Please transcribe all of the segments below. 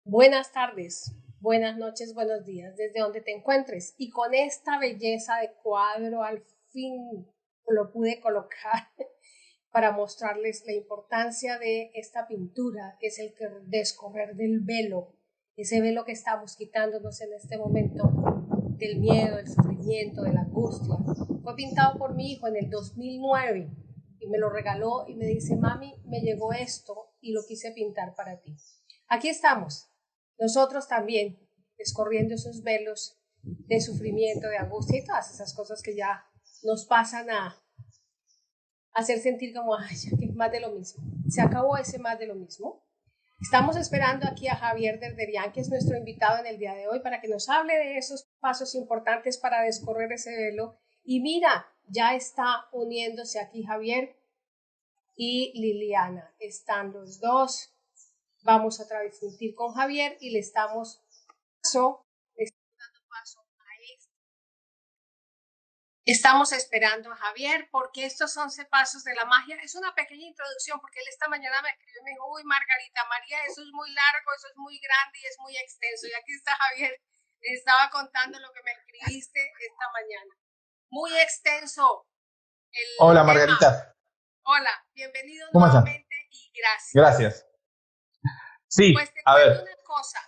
Buenas tardes, buenas noches, buenos días, desde donde te encuentres. Y con esta belleza de cuadro, al fin lo pude colocar para mostrarles la importancia de esta pintura, que es el descorrer del velo, ese velo que estamos quitándonos en este momento, del miedo, del sufrimiento, de la angustia. Fue pintado por mi hijo en el 2009 y me lo regaló y me dice: mami, me llegó esto y lo quise pintar para ti. Aquí estamos, nosotros también, descorriendo esos velos de sufrimiento, de angustia y todas esas cosas que ya nos pasan a hacer sentir como, ay, ya que es más de lo mismo. Se acabó ese más de lo mismo. Estamos esperando aquí a Javier Derderian, que es nuestro invitado en el día de hoy, para que nos hable de esos pasos importantes para descorrer ese velo. Y mira, ya está uniéndose aquí Javier y Liliana. Están los dos. Vamos a transmitir con Javier y le estamos dando paso a esto. Estamos esperando a Javier porque estos 11 pasos de la magia es una pequeña introducción, porque él esta mañana me escribió y me dijo: uy, Margarita María, eso es muy largo, eso es muy grande y es muy extenso. Y aquí está Javier, le estaba contando lo que me escribiste esta mañana. Muy extenso el Hola, tema. Margarita. Hola, bienvenido ¿Cómo estás? nuevamente y gracias. Gracias. Sí, Pues te a cuento ver, una cosa,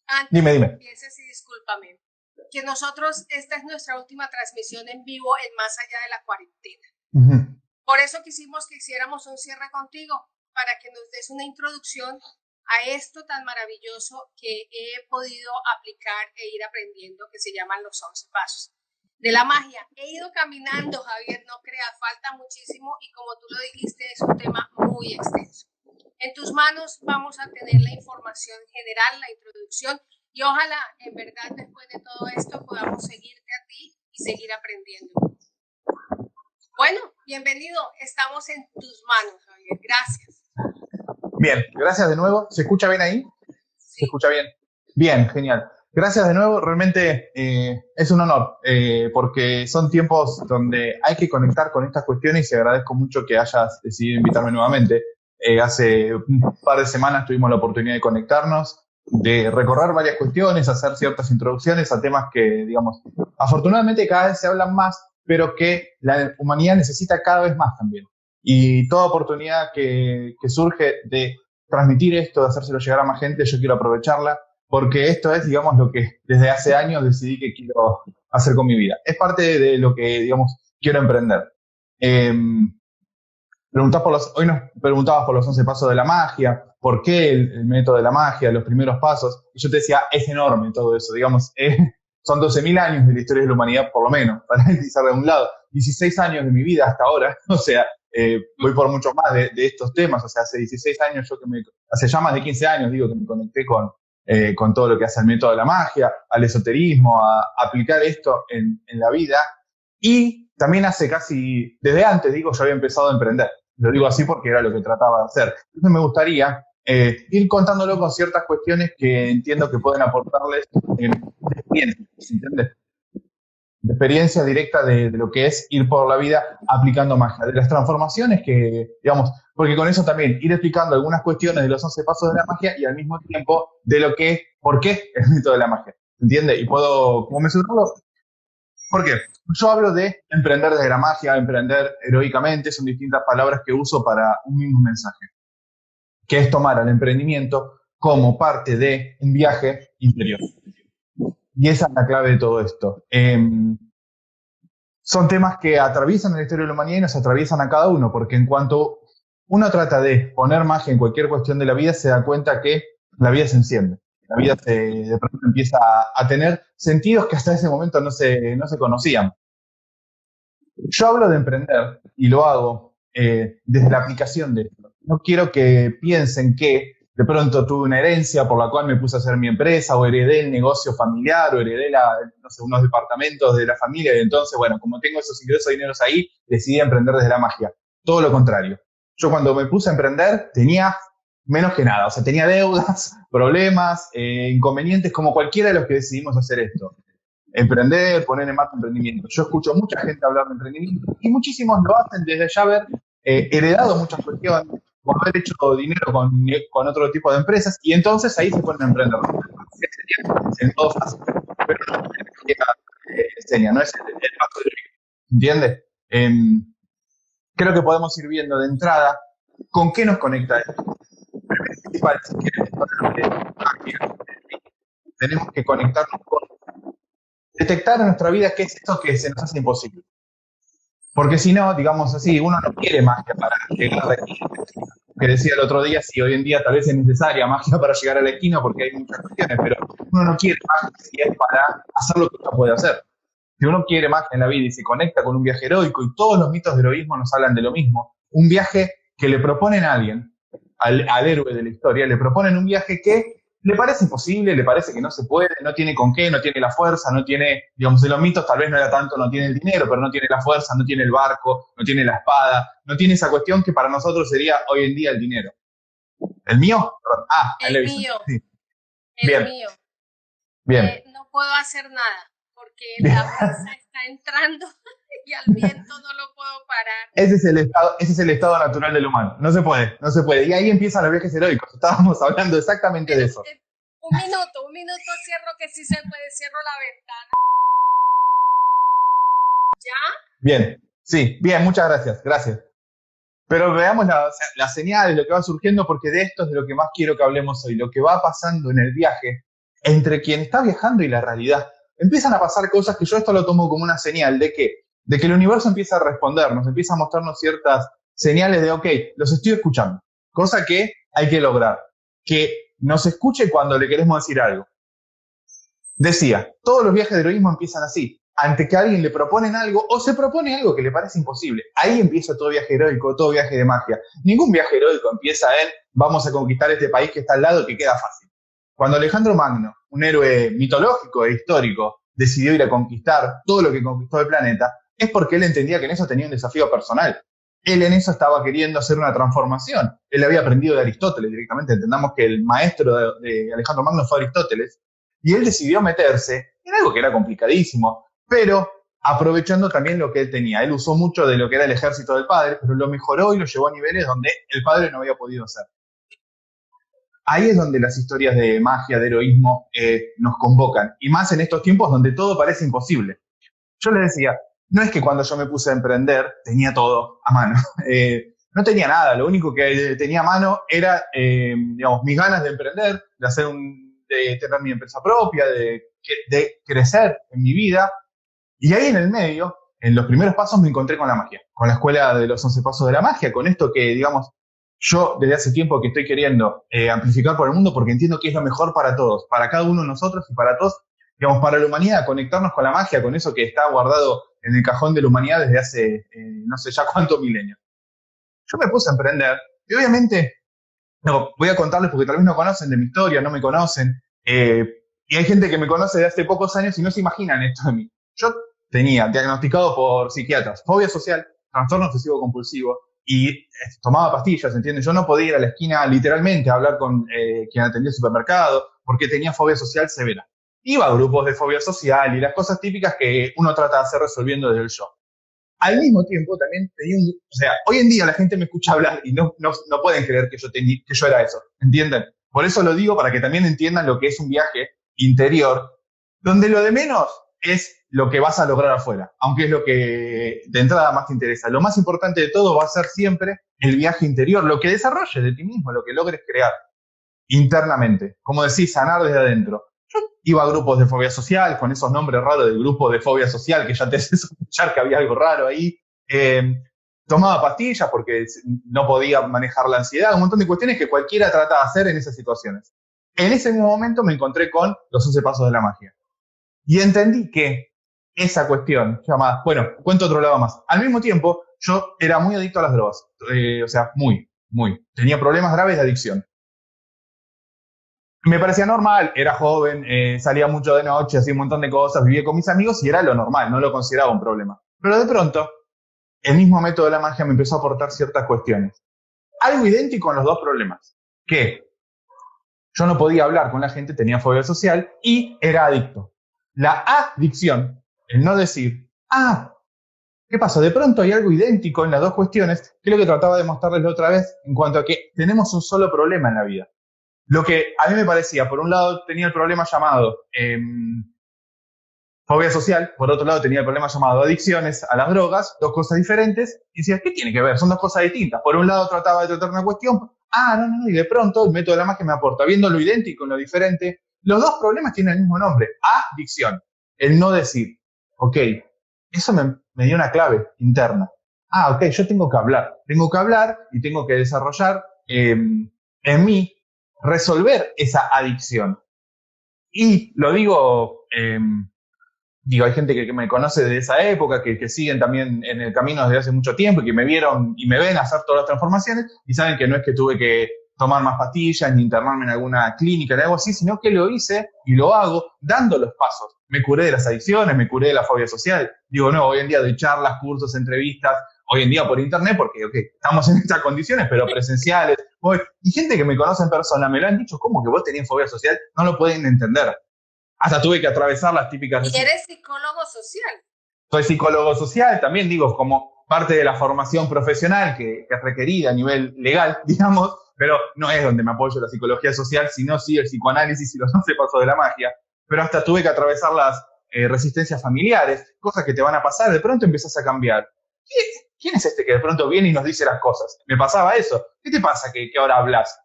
antes de que dime. empieces, y discúlpame, que nosotros, esta es nuestra última transmisión en vivo en Más Allá de la Cuarentena. Ujú. Por eso quisimos que hiciéramos un cierre contigo, para que nos des una introducción a esto tan maravilloso que he podido aplicar e ir aprendiendo, que se llaman los 11 pasos de la magia. He ido caminando, Javier, no creas, falta muchísimo y como tú lo dijiste, es un tema muy extenso. En tus manos vamos a tener la información general, la introducción, y ojalá, en verdad, después de todo esto podamos seguirte a ti y seguir aprendiendo. Bueno, bienvenido, estamos en tus manos, Javier, gracias. Bien, gracias de nuevo. ¿Se escucha bien ahí? Sí. ¿Se escucha bien? Bien, genial. Gracias de nuevo, realmente es un honor, porque son tiempos donde hay que conectar con estas cuestiones y agradezco mucho que hayas decidido invitarme nuevamente. Hace un par de semanas tuvimos la oportunidad de conectarnos, de recorrer varias cuestiones, hacer ciertas introducciones a temas que, digamos, afortunadamente cada vez se hablan más, pero que la humanidad necesita cada vez más también. Y toda oportunidad que surge de transmitir esto, de hacérselo llegar a más gente, yo quiero aprovecharla, porque esto es, digamos, lo que desde hace años decidí que quiero hacer con mi vida. Es parte de lo que, digamos, quiero emprender. Eh, Hoy nos preguntabas por los 11 pasos de la magia, por qué el método de la magia, los primeros pasos. Y yo te decía, es enorme todo eso, digamos. Son 12.000 años de la historia de la humanidad, por lo menos, para empezar de un lado. 16 años de mi vida hasta ahora, o sea, voy por mucho más de estos temas. O sea, hace 16 años, hace ya más de 15 años, digo, que me conecté con todo lo que hace el método de la magia, al esoterismo, a aplicar esto en la vida. Y también desde antes, digo, yo había empezado a emprender. Lo digo así porque era lo que trataba de hacer. Entonces me gustaría ir contándolo con ciertas cuestiones que entiendo que pueden aportarles de experiencia, ¿entiendes? De experiencia directa de lo que es ir por la vida aplicando magia, de las transformaciones que, digamos, porque con eso también ir explicando algunas cuestiones de los 11 pasos de la magia y al mismo tiempo por qué el método de la magia, ¿entiendes? Y puedo, como mencionarlo, ¿por qué? Yo hablo de emprender desde la magia, emprender heroicamente, son distintas palabras que uso para un mismo mensaje, que es tomar al emprendimiento como parte de un viaje interior. Y esa es la clave de todo esto. Son temas que atraviesan la historia de la humanidad y nos atraviesan a cada uno, porque en cuanto uno trata de poner magia en cualquier cuestión de la vida, se da cuenta que la vida se enciende. La vida de pronto empieza a tener sentidos que hasta ese momento no se conocían. Yo hablo de emprender y lo hago desde la aplicación de esto. No quiero que piensen que de pronto tuve una herencia por la cual me puse a hacer mi empresa, o heredé el negocio familiar, o heredé unos departamentos de la familia, y entonces, bueno, como tengo esos ingresos de dineros ahí, decidí emprender desde la magia. Todo lo contrario. Yo cuando me puse a emprender tenía menos que nada, o sea, tenía deudas, problemas, inconvenientes, como cualquiera de los que decidimos hacer esto. Emprender, poner en marcha emprendimiento. Yo escucho mucha gente hablar de emprendimiento y muchísimos lo hacen desde ya haber heredado muchas cuestiones, por haber hecho dinero con otro tipo de empresas, y entonces ahí se ponen a emprender. En todo fácil. Pero no es lo que enseña, no es el paso de ¿entiendes? Creo que podemos ir viendo de entrada con qué nos conecta esto. Principal, si queremos hablar de magia, tenemos que conectarnos con detectar en nuestra vida qué es esto que se nos hace imposible. Porque si no, digamos así, uno no quiere magia para llegar a la esquina. Que decía el otro día, si hoy en día tal vez es necesaria magia para llegar a la esquina porque hay muchas cuestiones, pero uno no quiere magia si es para hacer lo que uno puede hacer. Si uno quiere magia en la vida y se conecta con un viaje heroico, y todos los mitos de heroísmo nos hablan de lo mismo, un viaje que le proponen a alguien, al héroe de la historia, le proponen un viaje que le parece imposible, le parece que no se puede, no tiene con qué, no tiene la fuerza, no tiene, digamos, en los mitos tal vez no era tanto, no tiene el dinero, pero no tiene la fuerza, no tiene el barco, no tiene la espada, no tiene esa cuestión que para nosotros sería hoy en día el dinero. ¿El mío? El mío. Sí. El Bien. mío. Bien. No puedo hacer nada porque la brisa está entrando y al viento no lo puedo parar. Ese es el estado natural del humano. No se puede, no se puede. Y ahí empiezan los viajes heroicos. Estábamos hablando exactamente de eso. Un minuto, cierro que sí se puede, cierro la ventana. ¿Ya? Bien, sí, bien, muchas gracias. Pero veamos las señales, lo que va surgiendo, porque de esto es de lo que más quiero que hablemos hoy, lo que va pasando en el viaje entre quien está viajando y la realidad. Empiezan a pasar cosas que yo esto lo tomo como una señal de que el universo empieza a respondernos, empieza a mostrarnos ciertas señales de, ok, los estoy escuchando, cosa que hay que lograr, que nos escuche cuando le queremos decir algo. Decía, todos los viajes de heroísmo empiezan así, ante que a alguien le proponen algo o se propone algo que le parece imposible. Ahí empieza todo viaje heroico, todo viaje de magia. Ningún viaje heroico empieza en vamos a conquistar este país que está al lado, que queda fácil. Cuando Alejandro Magno, un héroe mitológico e histórico, decidió ir a conquistar todo lo que conquistó el planeta, es porque él entendía que en eso tenía un desafío personal. Él en eso estaba queriendo hacer una transformación. Él había aprendido de Aristóteles directamente. Entendamos que el maestro de Alejandro Magno fue Aristóteles. Y él decidió meterse en algo que era complicadísimo, pero aprovechando también lo que él tenía. Él usó mucho de lo que era el ejército del padre, pero lo mejoró y lo llevó a niveles donde el padre no había podido hacer. Ahí es donde las historias de magia, de heroísmo, nos convocan. Y más en estos tiempos donde todo parece imposible. Yo les decía, no es que cuando yo me puse a emprender tenía todo a mano. No tenía nada. Lo único que tenía a mano era, digamos, mis ganas de emprender, de tener mi empresa propia, de crecer en mi vida. Y ahí en el medio, en los primeros pasos, me encontré con la magia, con la escuela de los 11 pasos de la magia, con esto que, digamos, yo desde hace tiempo que estoy queriendo amplificar por el mundo porque entiendo que es lo mejor para todos, para cada uno de nosotros y para todos, digamos, para la humanidad, conectarnos con la magia, con eso que está guardado en el cajón de la humanidad desde hace no sé ya cuántos milenios. Yo me puse a emprender y obviamente, no, voy a contarles porque tal vez no conocen de mi historia, no me conocen, y hay gente que me conoce de hace pocos años y no se imaginan esto de mí. Yo tenía diagnosticado por psiquiatras fobia social, trastorno obsesivo compulsivo y tomaba pastillas, ¿entiendes? Yo no podía ir a la esquina literalmente a hablar con quien atendía el supermercado porque tenía fobia social severa. Iba a grupos de fobia social y las cosas típicas que uno trata de hacer resolviendo desde el yo. Al mismo tiempo también tenía o sea, hoy en día la gente me escucha hablar y no pueden creer que yo era eso, ¿entienden? Por eso lo digo para que también entiendan lo que es un viaje interior, donde lo de menos es lo que vas a lograr afuera, aunque es lo que de entrada más te interesa. Lo más importante de todo va a ser siempre el viaje interior, lo que desarrolles de ti mismo, lo que logres crear internamente. Como decís, sanar desde adentro. Yo iba a grupos de fobia social, con esos nombres raros del grupo de fobia social, que ya te haces sospechar que había algo raro ahí. Tomaba pastillas porque no podía manejar la ansiedad, un montón de cuestiones que cualquiera trata de hacer en esas situaciones. En ese mismo momento me encontré con los 11 pasos de la magia. Y entendí que esa cuestión llamada, bueno, cuento otro lado más. Al mismo tiempo, yo era muy adicto a las drogas. O sea, muy. Tenía problemas graves de adicción. Me parecía normal, era joven, salía mucho de noche, hacía un montón de cosas, vivía con mis amigos y era lo normal, no lo consideraba un problema. Pero de pronto, el mismo método de la magia me empezó a aportar ciertas cuestiones. Algo idéntico en los dos problemas. Que yo no podía hablar con la gente, tenía fobia social y era adicto. La adicción, el no decir, ¿Qué pasa? De pronto hay algo idéntico en las dos cuestiones, que es lo que trataba de mostrarles la otra vez, en cuanto a que tenemos un solo problema en la vida. Lo que a mí me parecía, por un lado tenía el problema llamado fobia social, por otro lado tenía el problema llamado adicciones a las drogas, dos cosas diferentes, y decía, ¿qué tiene que ver? Son dos cosas distintas. Por un lado trataba de tratar una cuestión, no, y de pronto el método de la magia me aporta, viendo lo idéntico en lo diferente, los dos problemas tienen el mismo nombre, adicción. El no decir, ok, eso me dio una clave interna. Ok, yo tengo que hablar y tengo que desarrollar en mí, resolver esa adicción. Y lo digo, hay gente que me conoce de esa época, que siguen también en el camino desde hace mucho tiempo y que me vieron y me ven hacer todas las transformaciones y saben que no es que tuve que tomar más pastillas ni internarme en alguna clínica ni algo así, sino que lo hice y lo hago dando los pasos. Me curé de las adicciones, me curé de la fobia social. Hoy en día doy charlas, cursos, entrevistas, hoy en día por internet porque estamos en estas condiciones, pero presenciales. Y gente que me conoce en persona me lo han dicho, ¿cómo que vos tenías fobia social? No lo pueden entender. Hasta tuve que atravesar las típicas... ¿Y eres psicólogo social? Soy psicólogo social, también como parte de la formación profesional que es requerida a nivel legal, digamos, pero no es donde me apoyo la psicología social, sino sí el psicoanálisis y los 11 pasos de la magia. Pero hasta tuve que atravesar las resistencias familiares, cosas que te van a pasar, de pronto empiezas a cambiar. ¿Quién es este que de pronto viene y nos dice las cosas? Me pasaba eso. ¿Qué te pasa que ahora hablas?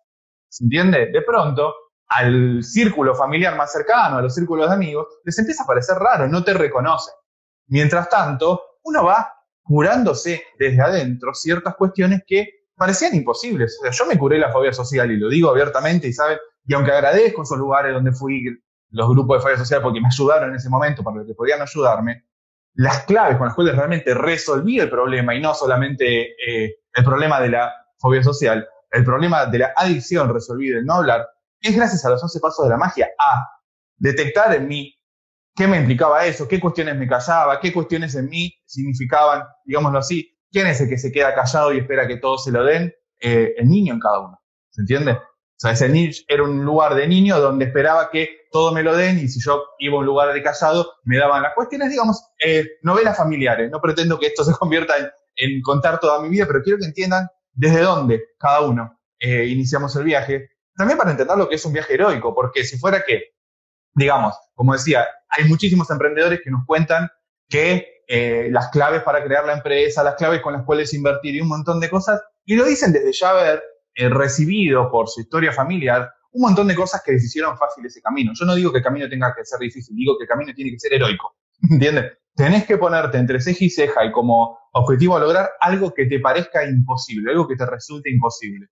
¿Se entiende? De pronto, al círculo familiar más cercano, a los círculos de amigos, les empieza a parecer raro, no te reconocen. Mientras tanto, uno va curándose desde adentro ciertas cuestiones que parecían imposibles. O sea, yo me curé la fobia social y lo digo abiertamente, y aunque agradezco esos lugares donde fui, los grupos de fobia social, porque me ayudaron en ese momento para lo que podían ayudarme, las claves con las cuales realmente resolví el problema, y no solamente el problema de la fobia social, el problema de la adicción resolví del no hablar, es gracias a los 11 pasos de la magia, a detectar en mí qué me implicaba eso, qué cuestiones me callaba, qué cuestiones en mí significaban, digámoslo así, quién es el que se queda callado y espera que todos se lo den, el niño en cada uno, ¿se entiende? O sea, ese niño era un lugar de niño donde esperaba que todo me lo den, y si yo iba a un lugar de callado, me daban las cuestiones, novelas familiares. No pretendo que esto se convierta en contar toda mi vida, pero quiero que entiendan desde dónde cada uno iniciamos el viaje. También para entender lo que es un viaje heroico, porque si fuera que, como decía, hay muchísimos emprendedores que nos cuentan que las claves para crear la empresa, las claves con las cuales invertir y un montón de cosas, y lo dicen desde ya haber recibido por su historia familiar un montón de cosas que les hicieron fácil ese camino. Yo no digo que el camino tenga que ser difícil, digo que el camino tiene que ser heroico, ¿entiendes? Tenés que ponerte entre ceja y ceja y como objetivo a lograr algo que te parezca imposible, algo que te resulte imposible.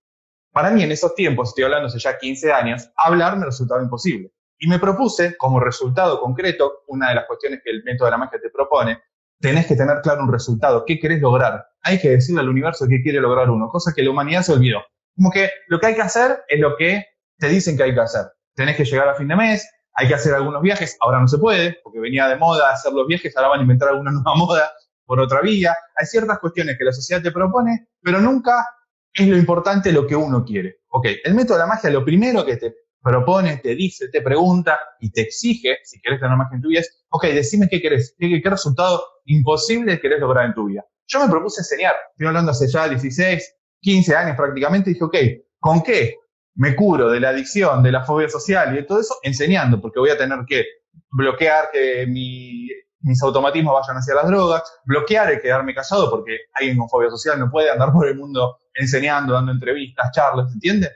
Para mí en esos tiempos, estoy hablando hace ya 15 años, hablar me resultaba imposible. Y me propuse, como resultado concreto, una de las cuestiones que el método de la magia te propone, tenés que tener claro un resultado. ¿Qué querés lograr? Hay que decirle al universo qué quiere lograr uno, cosa que la humanidad se olvidó. Como que lo que hay que hacer es lo que te dicen que hay que hacer. Tenés que llegar a fin de mes, hay que hacer algunos viajes, ahora no se puede, porque venía de moda hacer los viajes, ahora van a inventar alguna nueva moda por otra vía. Hay ciertas cuestiones que la sociedad te propone, pero nunca es lo importante lo que uno quiere. Ok, el método de la magia, lo primero que te propone, te dice, te pregunta y te exige, si querés tener magia en tu vida, es, ok, decime qué querés, qué resultado imposible querés lograr en tu vida. Yo me propuse enseñar, estoy hablando hace ya 16, 15 años prácticamente, y dije, ok, ¿con qué me curo de la adicción, de la fobia social y de todo eso? Enseñando, porque voy a tener que bloquear que mis automatismos vayan hacia las drogas, bloquear el quedarme callado, porque alguien con fobia social no puede andar por el mundo enseñando, dando entrevistas, charlas, ¿entiendes?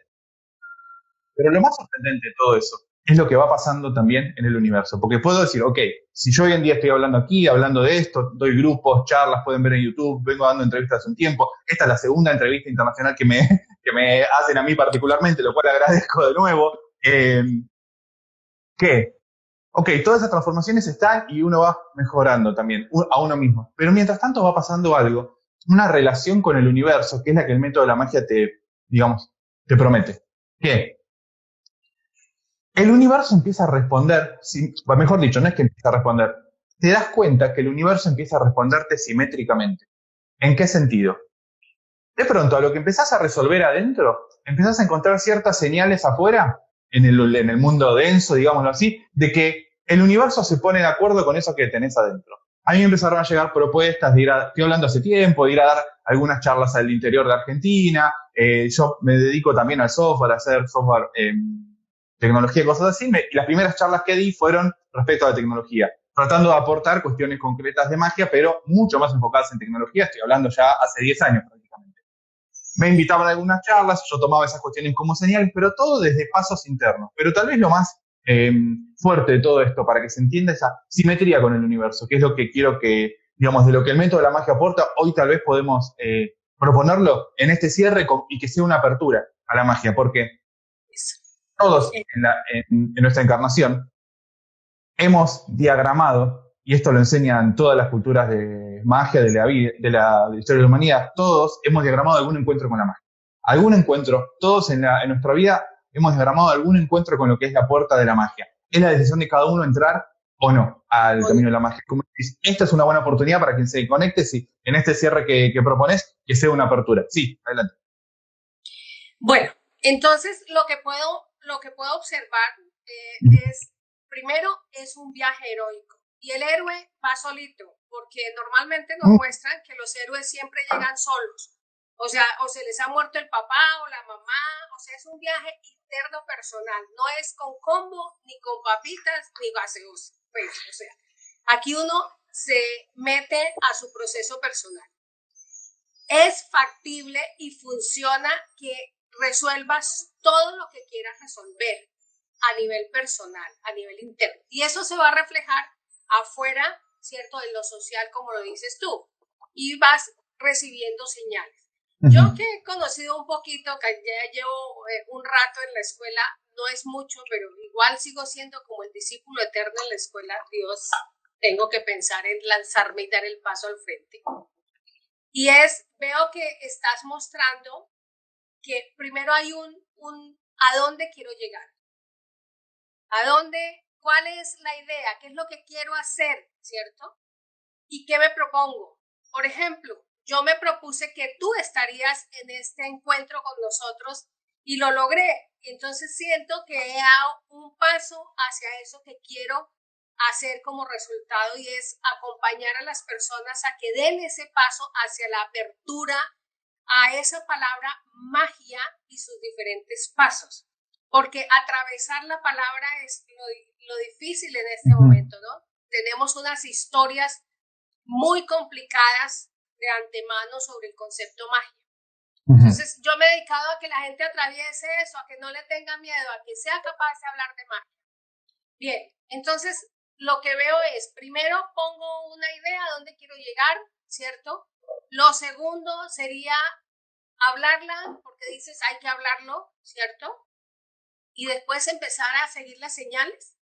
Pero lo más sorprendente de todo eso es lo que va pasando también en el universo, porque puedo decir, ok, si yo hoy en día estoy hablando aquí, hablando de esto, doy grupos, charlas, pueden ver en YouTube, vengo dando entrevistas hace un tiempo, esta es la segunda entrevista internacional que me hacen a mí particularmente, lo cual agradezco de nuevo, ok, todas esas transformaciones están y uno va mejorando también a uno mismo, pero mientras tanto va pasando algo, una relación con el universo, que es la que el método de la magia te promete. ¿Qué? El universo empieza a responder, mejor dicho, no es que empieza a responder, te das cuenta que el universo empieza a responderte simétricamente. ¿En qué sentido? De pronto, a lo que empezás a resolver adentro, empezás a encontrar ciertas señales afuera, en el mundo denso, digámoslo así, de que el universo se pone de acuerdo con eso que tenés adentro. a mí me empezaron a llegar propuestas de estoy hablando hace tiempo, de ir a dar algunas charlas al interior de Argentina. Yo me dedico también al software, a hacer software, tecnología, cosas así. Y las primeras charlas que di fueron respecto a la tecnología, tratando de aportar cuestiones concretas de magia, pero mucho más enfocadas en tecnología. Estoy hablando ya hace 10 años prácticamente. Me invitaban a algunas charlas, yo tomaba esas cuestiones como señales, pero todo desde pasos internos. Pero tal vez lo más fuerte de todo esto, para que se entienda esa simetría con el universo, que es lo que quiero que, digamos, de lo que el método de la magia aporta, hoy tal vez podemos proponerlo en este cierre y que sea una apertura a la magia, porque todos en nuestra encarnación hemos diagramado, y esto lo enseñan todas las culturas de magia, de la historia de la humanidad, todos hemos diagramado algún encuentro con la magia. Algún encuentro, todos en nuestra vida hemos diagramado algún encuentro con lo que es la puerta de la magia. Es la decisión de cada uno entrar o no al camino de la magia. Como decís, esta es una buena oportunidad para quien se conecte, si en este cierre que propones, que sea una apertura. Sí, adelante. Bueno, entonces lo que puedo observar es, primero, es un viaje heroico. Y el héroe va solito, porque normalmente nos muestran que los héroes siempre llegan solos. O sea, o se les ha muerto el papá o la mamá, o sea, es un viaje interno personal, no es con combo, ni con papitas, ni gaseosa. Pues, o sea, aquí uno se mete a su proceso personal. Es factible y funciona que resuelvas todo lo que quieras resolver a nivel personal, a nivel interno. Y eso se va a reflejar afuera, ¿cierto? En lo social, como lo dices tú. Y vas recibiendo señales. Yo que he conocido un poquito, que ya llevo un rato en la escuela, no es mucho, pero igual sigo siendo como el discípulo eterno en la escuela. Dios, tengo que pensar en lanzarme y dar el paso al frente. Y veo que estás mostrando que primero hay ¿a dónde quiero llegar? ¿Cuál es la idea? ¿Qué es lo que quiero hacer? ¿Cierto? ¿Y qué me propongo? Por ejemplo, yo me propuse que tú estarías en este encuentro con nosotros y lo logré. Entonces siento que he dado un paso hacia eso que quiero hacer como resultado, y es acompañar a las personas a que den ese paso hacia la apertura a esa palabra magia y sus diferentes pasos. Porque atravesar la palabra es lo difícil en este momento, ¿no? Tenemos unas historias muy complicadas de antemano sobre el concepto magia. Entonces, yo me he dedicado a que la gente atraviese eso, a que no le tenga miedo, a que sea capaz de hablar de magia. Bien, entonces, lo que veo es, primero pongo una idea a dónde quiero llegar, ¿cierto? Lo segundo sería hablarla, porque dices hay que hablarlo, ¿cierto? Y después empezar a seguir las señales.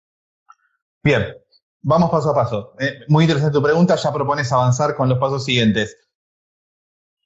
Bien, vamos paso a paso. Muy interesante tu pregunta, ya propones avanzar con los pasos siguientes.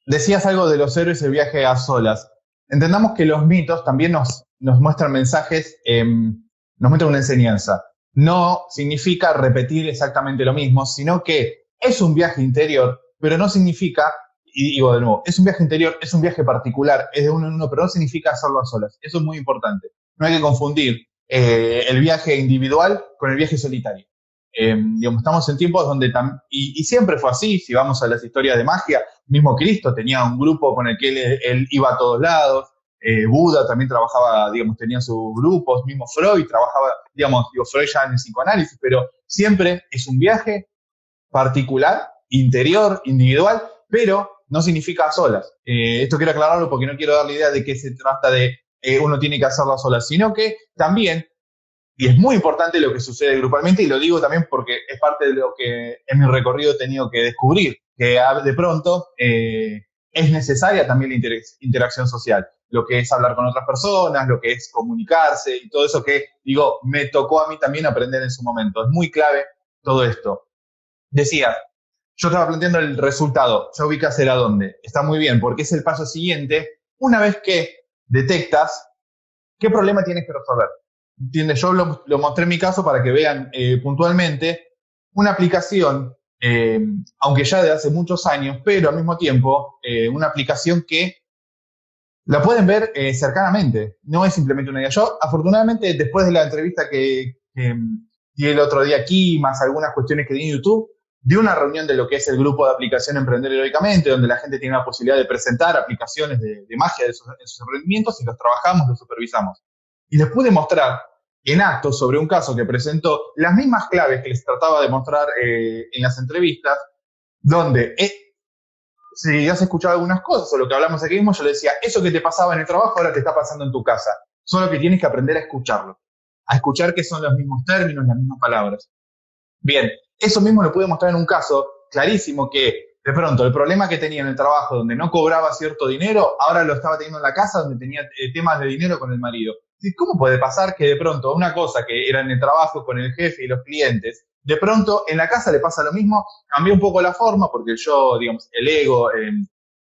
Decías algo de los héroes y el viaje a solas. Entendamos que los mitos también nos muestran mensajes, nos muestran una enseñanza. No significa repetir exactamente lo mismo, sino que es un viaje interior, pero no significa, y digo de nuevo, es un viaje interior, es un viaje particular, es de uno en uno, pero no significa hacerlo a solas. Eso es muy importante. No hay que confundir el viaje individual con el viaje solitario. Digamos, estamos en tiempos donde y siempre fue así. Si vamos a las historias de magia, mismo Cristo tenía un grupo con el que él iba a todos lados. Buda también trabajaba, digamos, tenía sus grupos. Mismo Freud trabajaba, Freud ya en el psicoanálisis, pero siempre es un viaje particular, interior, individual, pero no significa a solas. Esto quiero aclararlo porque no quiero dar la idea de que se trata de uno tiene que hacerlo a solas, sino que también, y es muy importante lo que sucede grupalmente, y lo digo también porque es parte de lo que en mi recorrido he tenido que descubrir, que de pronto es necesaria también la interacción social, lo que es hablar con otras personas, lo que es comunicarse y todo eso que, me tocó a mí también aprender en su momento. Es muy clave todo esto. Decía, yo estaba planteando el resultado, ya ubicas el a dónde. Está muy bien, porque es el paso siguiente. Una vez que detectas qué problema tienes que resolver. ¿Entiendes? Yo lo mostré en mi caso para que vean puntualmente una aplicación, aunque ya de hace muchos años, pero al mismo tiempo una aplicación que la pueden ver cercanamente. No es simplemente una idea. Yo, afortunadamente, después de la entrevista que di el otro día aquí, más algunas cuestiones que di en YouTube, de una reunión de lo que es el grupo de aplicación Emprender Heroicamente, donde la gente tiene la posibilidad de presentar aplicaciones de magia de esos emprendimientos y los trabajamos, los supervisamos. Y les pude mostrar en actos sobre un caso que presentó las mismas claves que les trataba de mostrar en las entrevistas, donde si has escuchado algunas cosas o lo que hablamos aquí mismo, yo le decía, eso que te pasaba en el trabajo ahora te está pasando en tu casa. Solo que tienes que aprender a escucharlo. A escuchar que son los mismos términos, las mismas palabras. Bien, eso mismo lo pude mostrar en un caso clarísimo que de pronto el problema que tenía en el trabajo donde no cobraba cierto dinero, ahora lo estaba teniendo en la casa donde tenía temas de dinero con el marido. ¿Cómo puede pasar que de pronto una cosa que era en el trabajo con el jefe y los clientes, de pronto en la casa le pasa lo mismo? Cambió un poco la forma porque yo, digamos, el ego,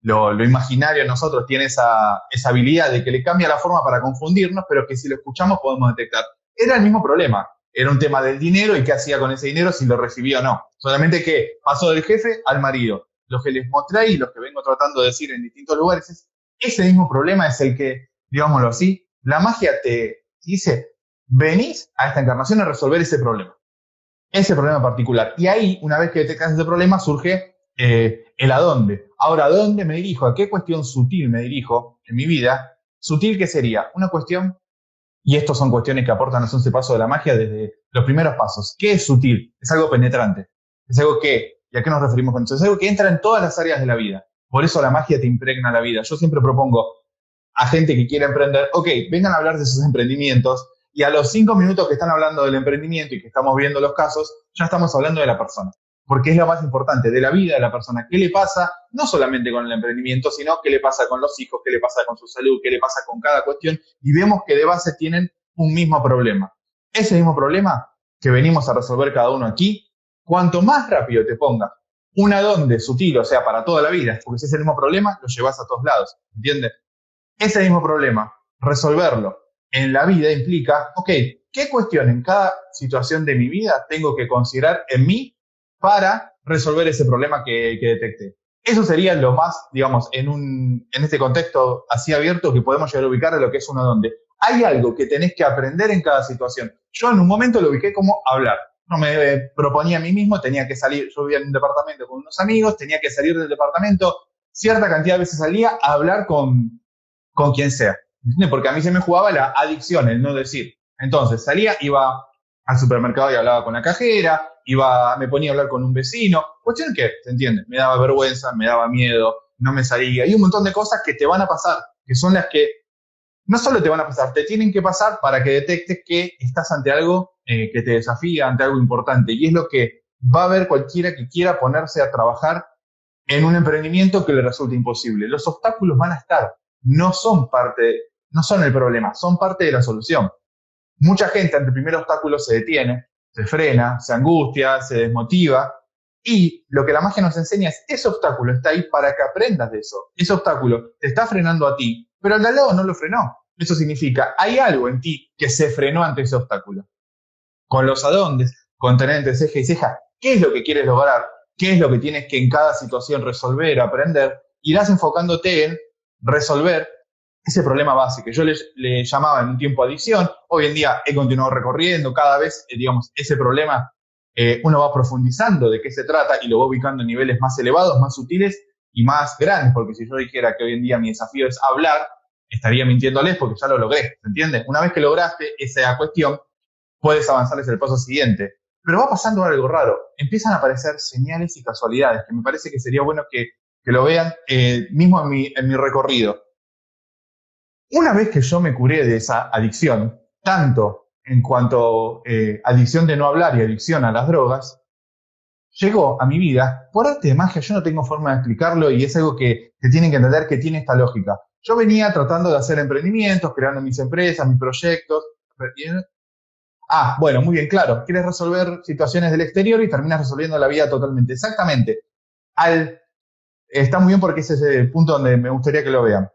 lo imaginario en nosotros tiene esa habilidad de que le cambia la forma para confundirnos, pero que si lo escuchamos podemos detectar. Era el mismo problema. Era un tema del dinero y qué hacía con ese dinero, si lo recibía o no. Solamente que pasó del jefe al marido. Lo que les mostré ahí, lo que vengo tratando de decir en distintos lugares, es ese mismo problema es el que, digámoslo así, la magia te dice, venís a esta encarnación a resolver ese problema particular. Y ahí, una vez que detectas ese problema, surge el a dónde. Ahora, ¿a dónde me dirijo? ¿A qué cuestión sutil me dirijo en mi vida? Sutil, ¿qué sería? Una cuestión. Y estas son cuestiones que aportan los 11 pasos de la magia desde los primeros pasos. ¿Qué es sutil? Es algo penetrante. Es algo que, ¿y a qué nos referimos con eso? Es algo que entra en todas las áreas de la vida. Por eso la magia te impregna la vida. Yo siempre propongo a gente que quiere emprender, ok, vengan a hablar de sus emprendimientos y a los 5 minutos que están hablando del emprendimiento y que estamos viendo los casos, ya estamos hablando de la persona. Porque es lo más importante, de la vida de la persona. ¿Qué le pasa? No solamente con el emprendimiento, sino qué le pasa con los hijos, qué le pasa con su salud, qué le pasa con cada cuestión. Y vemos que de base tienen un mismo problema. Ese mismo problema que venimos a resolver cada uno aquí, cuanto más rápido te pongas un adonde sutil, o sea, para toda la vida, porque si es el mismo problema, lo llevas a todos lados, ¿entiendes? Ese mismo problema, resolverlo en la vida implica, ok, ¿qué cuestión en cada situación de mi vida tengo que considerar en mí para resolver ese problema que detecté? Eso sería lo más, digamos, en este contexto así abierto que podemos llegar a ubicar de lo que es un adonde. Hay algo que tenés que aprender en cada situación. Yo en un momento lo ubiqué como hablar. No me proponía a mí mismo, tenía que salir, yo vivía en un departamento con unos amigos, tenía que salir del departamento, cierta cantidad de veces salía a hablar con quien sea. ¿Entiendes? Porque a mí se me jugaba la adicción, el no decir. Entonces salía, iba al supermercado y hablaba con la cajera, me ponía a hablar con un vecino, cuestión que, ¿se entiende? Me daba vergüenza, me daba miedo, no me salía. Y un montón de cosas que te van a pasar, que son las que no solo te van a pasar, te tienen que pasar para que detectes que estás ante algo que te desafía, ante algo importante. Y es lo que va a ver cualquiera que quiera ponerse a trabajar en un emprendimiento que le resulte imposible. Los obstáculos van a estar, no son el problema, son parte de la solución. Mucha gente ante el primer obstáculo se detiene, se frena, se angustia, se desmotiva. Y lo que la magia nos enseña es, ese obstáculo está ahí para que aprendas de eso. Ese obstáculo te está frenando a ti, pero al de al lado no lo frenó. Eso significa, hay algo en ti que se frenó ante ese obstáculo. Con los adondes, con tener entre ceja y ceja, ¿qué es lo que quieres lograr? ¿Qué es lo que tienes que en cada situación resolver, aprender? Irás enfocándote en resolver ese problema básico. Yo le llamaba en un tiempo adicción. Hoy en día he continuado recorriendo cada vez, digamos, ese problema. Uno va profundizando de qué se trata y lo va ubicando en niveles más elevados, más sutiles y más grandes, porque si yo dijera que hoy en día mi desafío es hablar, estaría mintiéndoles porque ya lo logré, ¿se entiende? Una vez que lograste esa cuestión, puedes avanzarles el paso siguiente. Pero va pasando algo raro. Empiezan a aparecer señales y casualidades, que me parece que sería bueno que lo vean mismo en mi recorrido. Una vez que yo me curé de esa adicción, tanto en cuanto adicción de no hablar y adicción a las drogas, llegó a mi vida, por arte de magia, yo no tengo forma de explicarlo y es algo que tienen que entender que tiene esta lógica. Yo venía tratando de hacer emprendimientos, creando mis empresas, mis proyectos. Bueno, muy bien, claro. Quieres resolver situaciones del exterior y terminas resolviendo la vida totalmente. Exactamente. Está muy bien porque ese es el punto donde me gustaría que lo vean.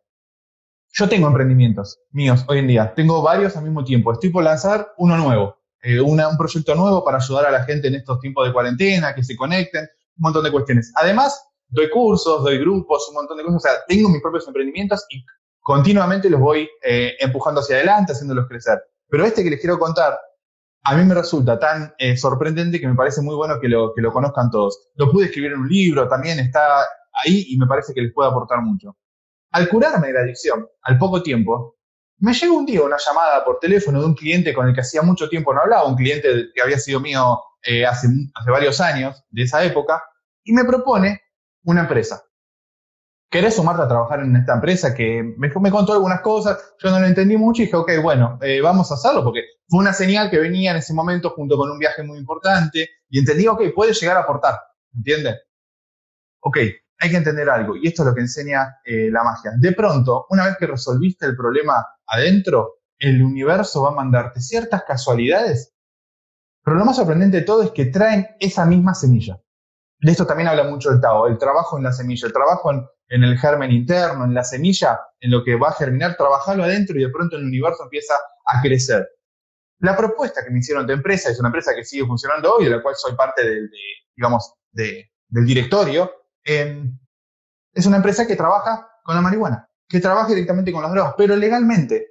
Yo tengo emprendimientos míos hoy en día. Tengo varios al mismo tiempo. Estoy por lanzar uno nuevo. Un proyecto nuevo para ayudar a la gente en estos tiempos de cuarentena, que se conecten, un montón de cuestiones. Además, doy cursos, doy grupos, un montón de cosas. O sea, tengo mis propios emprendimientos y continuamente los voy empujando hacia adelante, haciéndolos crecer. Pero que les quiero contar a mí me resulta tan sorprendente que me parece muy bueno que lo conozcan todos. Lo pude escribir en un libro, también está ahí y me parece que les puede aportar mucho. Al curarme de la adicción, al poco tiempo, me llegó un día una llamada por teléfono de un cliente con el que hacía mucho tiempo no hablaba, un cliente que había sido mío hace varios años de esa época, y me propone una empresa. ¿Querés sumarte a trabajar en esta empresa? Que me contó algunas cosas, yo no lo entendí mucho y dije, ok, bueno, vamos a hacerlo, porque fue una señal que venía en ese momento junto con un viaje muy importante y entendí, ok, puede llegar a aportar, ¿entiendes? Ok, hay que entender algo, y esto es lo que enseña la magia. De pronto, una vez que resolviste el problema adentro, el universo va a mandarte ciertas casualidades, pero lo más sorprendente de todo es que traen esa misma semilla. De esto también habla mucho el Tao, el trabajo en la semilla, el trabajo en el germen interno, en la semilla, en lo que va a germinar, trabajarlo adentro y de pronto el universo empieza a crecer. La propuesta que me hicieron de empresa es una empresa que sigue funcionando hoy, de la cual soy parte del directorio. Es una empresa que trabaja con la marihuana, que trabaja directamente con las drogas, pero legalmente.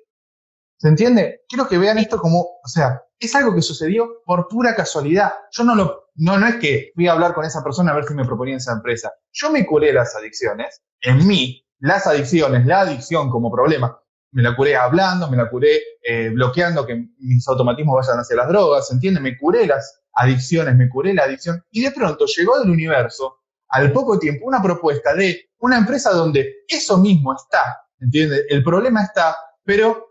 ¿Se entiende? Quiero que vean esto como, o sea, es algo que sucedió por pura casualidad. Yo no es que fui a hablar con esa persona a ver si me proponían esa empresa. Yo me curé las adicciones, en mí, las adicciones, la adicción como problema, me la curé hablando, me la curé bloqueando que mis automatismos vayan hacia las drogas, ¿se entiende? Me curé las adicciones, me curé la adicción y de pronto llegó del universo, al poco tiempo, una propuesta de una empresa donde eso mismo está, ¿entiende? El problema está, pero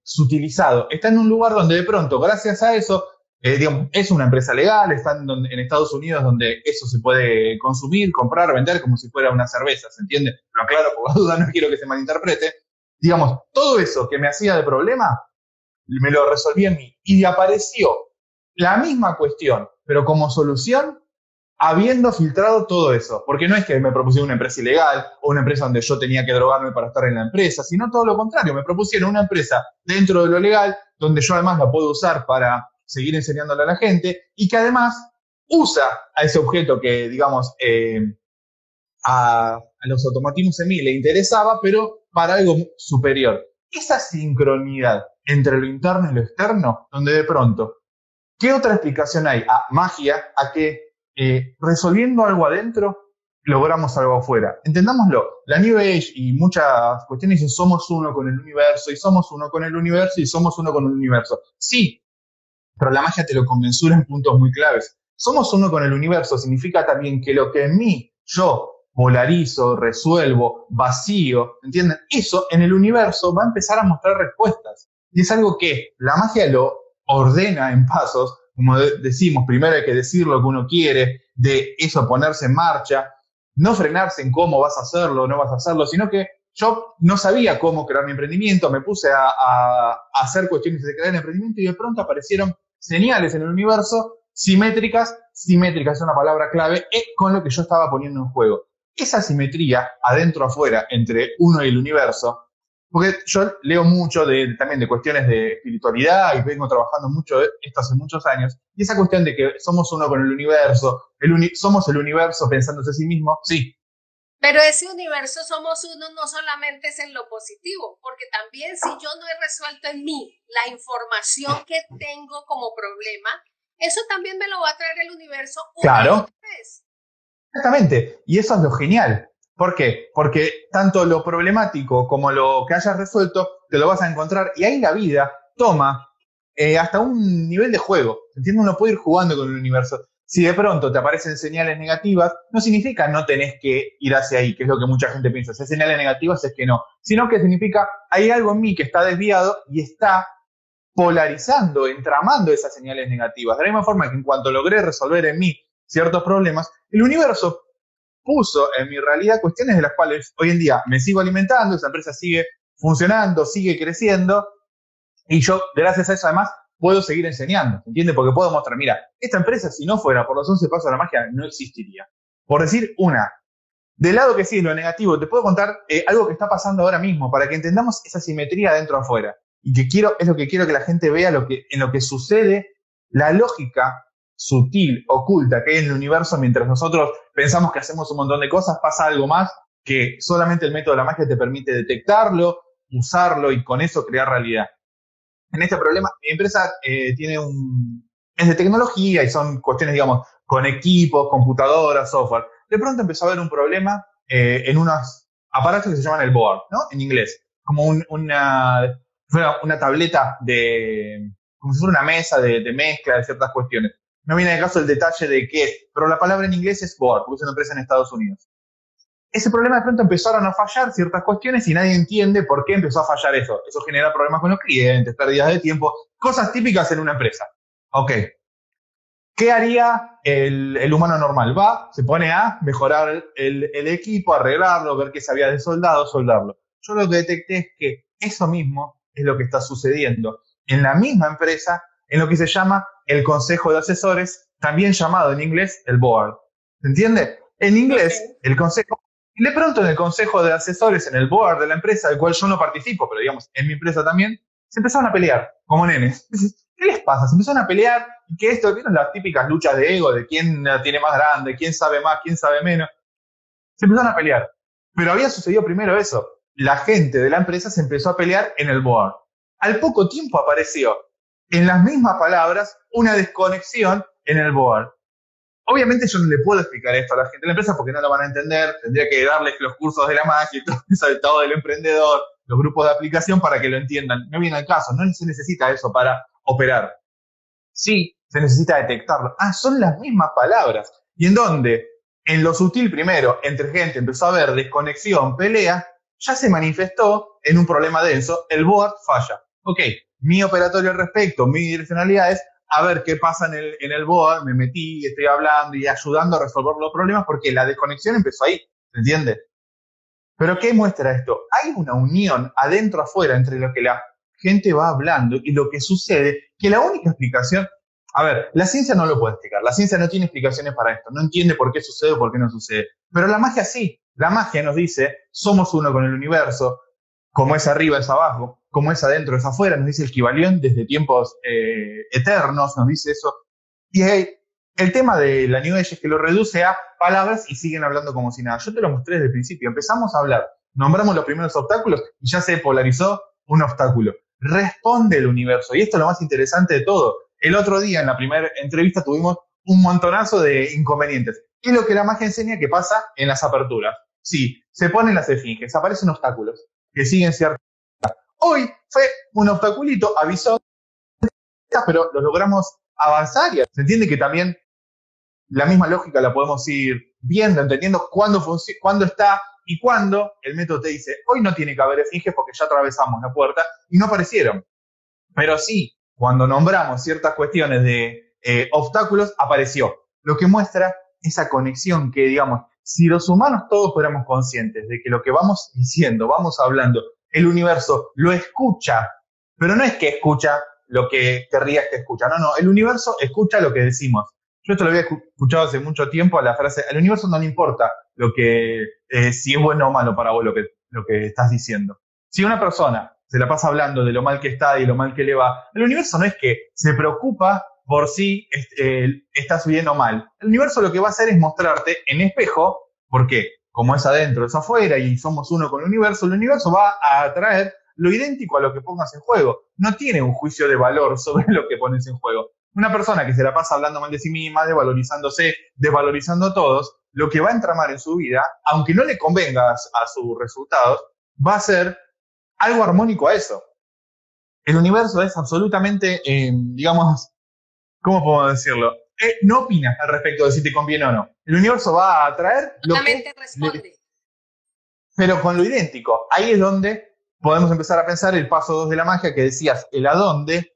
sutilizado. Está en un lugar donde de pronto, gracias a eso, digamos, es una empresa legal, está en Estados Unidos donde eso se puede consumir, comprar, vender como si fuera una cerveza, ¿se entiende? Lo aclaro por la duda, no quiero que se malinterprete. Digamos, todo eso que me hacía de problema, me lo resolví en mí. Y apareció la misma cuestión, pero como solución, habiendo filtrado todo eso. Porque no es que me propusieron una empresa ilegal o una empresa donde yo tenía que drogarme para estar en la empresa, sino todo lo contrario. Me propusieron una empresa dentro de lo legal, donde yo además la puedo usar para seguir enseñándole a la gente y que además usa a ese objeto que, digamos, a los automatismos en mí le interesaba, pero para algo superior. Esa sincronidad entre lo interno y lo externo, donde de pronto, ¿qué otra explicación hay? A magia, a que resolviendo algo adentro, logramos algo afuera. Entendámoslo, la New Age y muchas cuestiones dicen somos uno con el universo y somos uno con el universo y somos uno con el universo. Sí, pero la magia te lo conmensura en puntos muy claves. Somos uno con el universo significa también que lo que en mí yo polarizo, resuelvo, vacío, ¿entienden? Eso en el universo va a empezar a mostrar respuestas. Y es algo que la magia lo ordena en pasos, como decimos, primero hay que decir lo que uno quiere, de eso ponerse en marcha, no frenarse en cómo vas a hacerlo o no vas a hacerlo, sino que yo no sabía cómo crear mi emprendimiento, me puse a hacer cuestiones de crear el emprendimiento y de pronto aparecieron señales en el universo simétricas es una palabra clave, con lo que yo estaba poniendo en juego. Esa simetría adentro-afuera entre uno y el universo, porque yo leo mucho también de cuestiones de espiritualidad y vengo trabajando mucho esto hace muchos años, y esa cuestión de que somos uno con el universo, somos el universo pensándose a sí mismo, sí. Pero ese universo somos uno no solamente es en lo positivo, porque también si yo no he resuelto en mí la información que tengo como problema, eso también me lo va a traer el universo una y otra vez. Exactamente, y eso es lo genial. ¿Por qué? Porque tanto lo problemático como lo que hayas resuelto te lo vas a encontrar y ahí la vida toma hasta un nivel de juego. ¿Entiendes? Uno puede ir jugando con el universo. Si de pronto te aparecen señales negativas, no significa no tenés que ir hacia ahí, que es lo que mucha gente piensa. Si hay señales negativas es que no. Sino que significa hay algo en mí que está desviado y está polarizando, entramando esas señales negativas. De la misma forma que en cuanto logré resolver en mí ciertos problemas, el universo puso en mi realidad cuestiones de las cuales hoy en día me sigo alimentando, esa empresa sigue funcionando, sigue creciendo, y yo, gracias a eso además, puedo seguir enseñando, ¿entiendes? Porque puedo mostrar, mira, esta empresa si no fuera por los 11 pasos de la magia, no existiría. Por decir una. Del lado que sí es lo negativo, te puedo contar algo que está pasando ahora mismo, para que entendamos esa simetría adentro-afuera. Y es lo que quiero que la gente vea en lo que sucede, la lógica sutil, oculta que hay en el universo, mientras nosotros pensamos que hacemos un montón de cosas, pasa algo más que solamente el método de la magia te permite detectarlo, usarlo y con eso crear realidad. en este problema, mi empresa es de tecnología y son cuestiones, digamos, con equipos, computadoras, software. De pronto empezó a haber un problema en unos aparatos que se llaman el board, ¿no? En inglés. Como una tableta como si fuera una mesa de mezcla de ciertas cuestiones. No viene al caso el detalle de qué es, pero la palabra en inglés es board, porque es una empresa en Estados Unidos. Ese problema de pronto empezaron a fallar ciertas cuestiones y nadie entiende por qué empezó a fallar eso. Eso genera problemas con los clientes, pérdidas de tiempo, cosas típicas en una empresa. Ok. ¿Qué haría el humano normal? Va, se pone a mejorar el equipo, arreglarlo, ver qué se había de soldado, soldarlo. Yo lo que detecté es que eso mismo es lo que está sucediendo en la misma empresa, en lo que se llama el consejo de asesores, también llamado en inglés el board. ¿Se entiende? En inglés, el consejo. Y de pronto en el consejo de asesores, en el board de la empresa, del cual yo no participo, pero digamos, en mi empresa también, se empezaron a pelear, como nenes. ¿Qué les pasa? Se empezaron a pelear y que esto, ¿vieron las típicas luchas de ego, de quién la tiene más grande, quién sabe más, quién sabe menos? Se empezaron a pelear. Pero había sucedido primero eso. La gente de la empresa se empezó a pelear en el board. Al poco tiempo apareció, en las mismas palabras, una desconexión en el board. Obviamente yo no le puedo explicar esto a la gente de la empresa porque no lo van a entender. Tendría que darles los cursos de la magia y todo eso, el estado del emprendedor, los grupos de aplicación para que lo entiendan. No viene al caso, no se necesita eso para operar. Sí, se necesita detectarlo. Ah, son las mismas palabras. ¿Y en dónde? En lo sutil primero, entre gente empezó a haber desconexión, pelea, ya se manifestó en un problema denso, el board falla. Ok, mi operatorio al respecto, mi direccionalidad es a ver qué pasa en el board, me metí, estoy hablando y ayudando a resolver los problemas porque la desconexión empezó ahí, ¿se entiende? Pero ¿qué muestra esto? Hay una unión adentro afuera entre lo que la gente va hablando y lo que sucede, que la única explicación, a ver, la ciencia no lo puede explicar, la ciencia no tiene explicaciones para esto, no entiende por qué sucede o por qué no sucede, pero la magia sí, la magia nos dice, somos uno con el universo, como es arriba es abajo, como es adentro es afuera, nos dice el Kybalión desde tiempos eternos, nos dice eso, y el tema de la New Age es que lo reduce a palabras y siguen hablando como si nada. Yo te lo mostré desde el principio. Empezamos a hablar, nombramos los primeros obstáculos y ya se polarizó un obstáculo. Responde el universo. Y esto es lo más interesante de todo. El otro día, en la primera entrevista, tuvimos un montonazo de inconvenientes. ¿Qué es lo que la magia enseña que pasa en las aperturas? Sí, se ponen las esfinges, aparecen obstáculos que siguen cierta. Hoy fue un obstaculito, avisó, pero lo logramos avanzar y se entiende que también la misma lógica la podemos ir viendo, entendiendo cuándo está y cuándo el método te dice, hoy no tiene que haber esfinges porque ya atravesamos la puerta y no aparecieron. Pero sí, cuando nombramos ciertas cuestiones de obstáculos, apareció. Lo que muestra esa conexión que, digamos, si los humanos todos fuéramos conscientes de que lo que vamos diciendo, vamos hablando, el universo lo escucha, pero no es que escucha lo que querrías que escucha, no, el universo escucha lo que decimos. Yo esto lo había escuchado hace mucho tiempo, la frase, al universo no le importa si es bueno o malo para vos lo que estás diciendo. Si una persona se la pasa hablando de lo mal que está y lo mal que le va, el universo no es que se preocupa por si estás bien o mal. El universo lo que va a hacer es mostrarte en espejo, porque como es adentro, es afuera y somos uno con el universo va a atraer lo idéntico a lo que pongas en juego. No tiene un juicio de valor sobre lo que pones en juego. Una persona que se la pasa hablando mal de sí misma, desvalorizándose, desvalorizando a todos, lo que va a entramar en su vida, aunque no le convenga a sus resultados, va a ser algo armónico a eso. El universo es absolutamente, digamos, ¿cómo puedo decirlo? No opina al respecto de si te conviene o no. El universo va a atraer lo que responde. Pero con lo idéntico. Ahí es donde podemos empezar a pensar el paso 2 de la magia que decías, el adonde.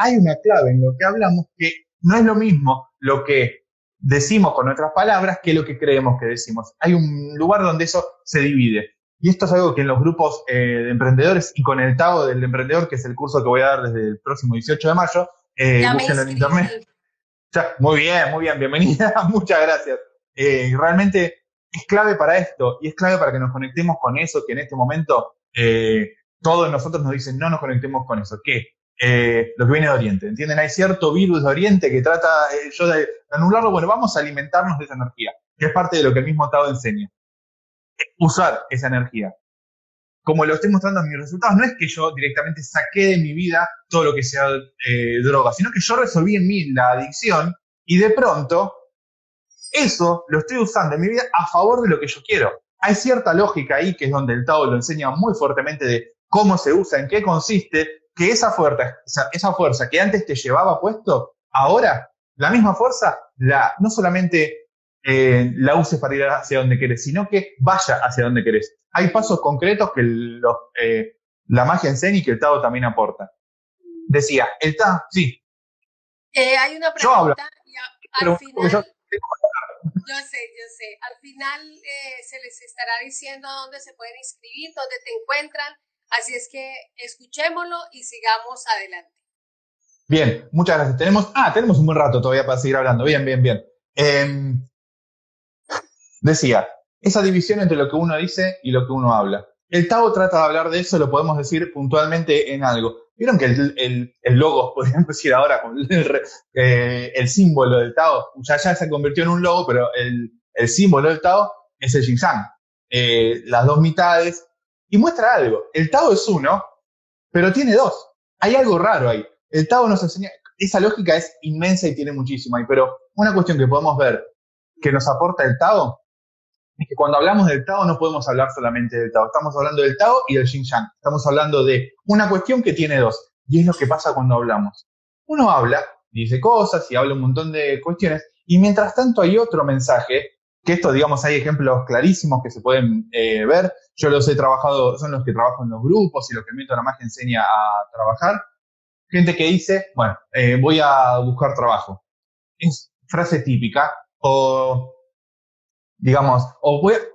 Hay una clave en lo que hablamos que no es lo mismo lo que decimos con nuestras palabras que lo que creemos que decimos. Hay un lugar donde eso se divide. Y esto es algo que en los grupos de emprendedores y con el Tao del Emprendedor, que es el curso que voy a dar desde el próximo 18 de mayo, búsquenlo en internet. Ya, muy bien, bienvenida, muchas gracias. Realmente es clave para esto y es clave para que nos conectemos con eso que en este momento todos nosotros nos dicen no nos conectemos con eso. ¿Qué? Lo que viene de Oriente, ¿entienden? Hay cierto virus de Oriente que trata yo de anularlo. Bueno, vamos a alimentarnos de esa energía, que es parte de lo que el mismo Tao enseña. Usar esa energía. como lo estoy mostrando en mis resultados, no es que yo directamente saqué de mi vida todo lo que sea droga, sino que yo resolví en mí la adicción y de pronto eso lo estoy usando en mi vida a favor de lo que yo quiero. Hay cierta lógica ahí, que es donde el Tao lo enseña muy fuertemente de cómo se usa, en qué consiste, que esa fuerza que antes te llevaba puesto, ahora la misma fuerza no solamente la uses para ir hacia donde querés, sino que vaya hacia donde querés. Hay pasos concretos que la magia enseña y que el Tao también aporta. Decía, el Tao, sí. Hay una Yo hablo, pregunta y pero al final, yo yo sé, al final se les estará diciendo dónde se pueden inscribir, dónde te encuentran, así es que escuchémoslo y sigamos adelante. Bien, muchas gracias. Tenemos un buen rato todavía para seguir hablando. Bien. Decía, esa división entre lo que uno dice y lo que uno habla. El Tao trata de hablar de eso, lo podemos decir puntualmente en algo. ¿Vieron que el logo, podríamos decir ahora, el símbolo del Tao, ya se convirtió en un logo, pero el símbolo del Tao es el yin-yang, las dos mitades, y muestra algo. El Tao es uno, pero tiene dos. Hay algo raro ahí. El Tao nos enseña, esa lógica es inmensa y tiene muchísimo ahí, pero una cuestión que podemos ver que nos aporta el Tao es que cuando hablamos del Tao no podemos hablar solamente del Tao. Estamos hablando del Tao y del Yin-Yang. Estamos hablando de una cuestión que tiene dos. Y es lo que pasa cuando hablamos. Uno habla, dice cosas y habla un montón de cuestiones. Y mientras tanto hay otro mensaje, que esto, digamos, hay ejemplos clarísimos que se pueden ver. Yo los he trabajado, son los que trabajo en los grupos y los que el método de la magia enseña a trabajar. Gente que dice, bueno, voy a buscar trabajo. Es frase típica. O digamos,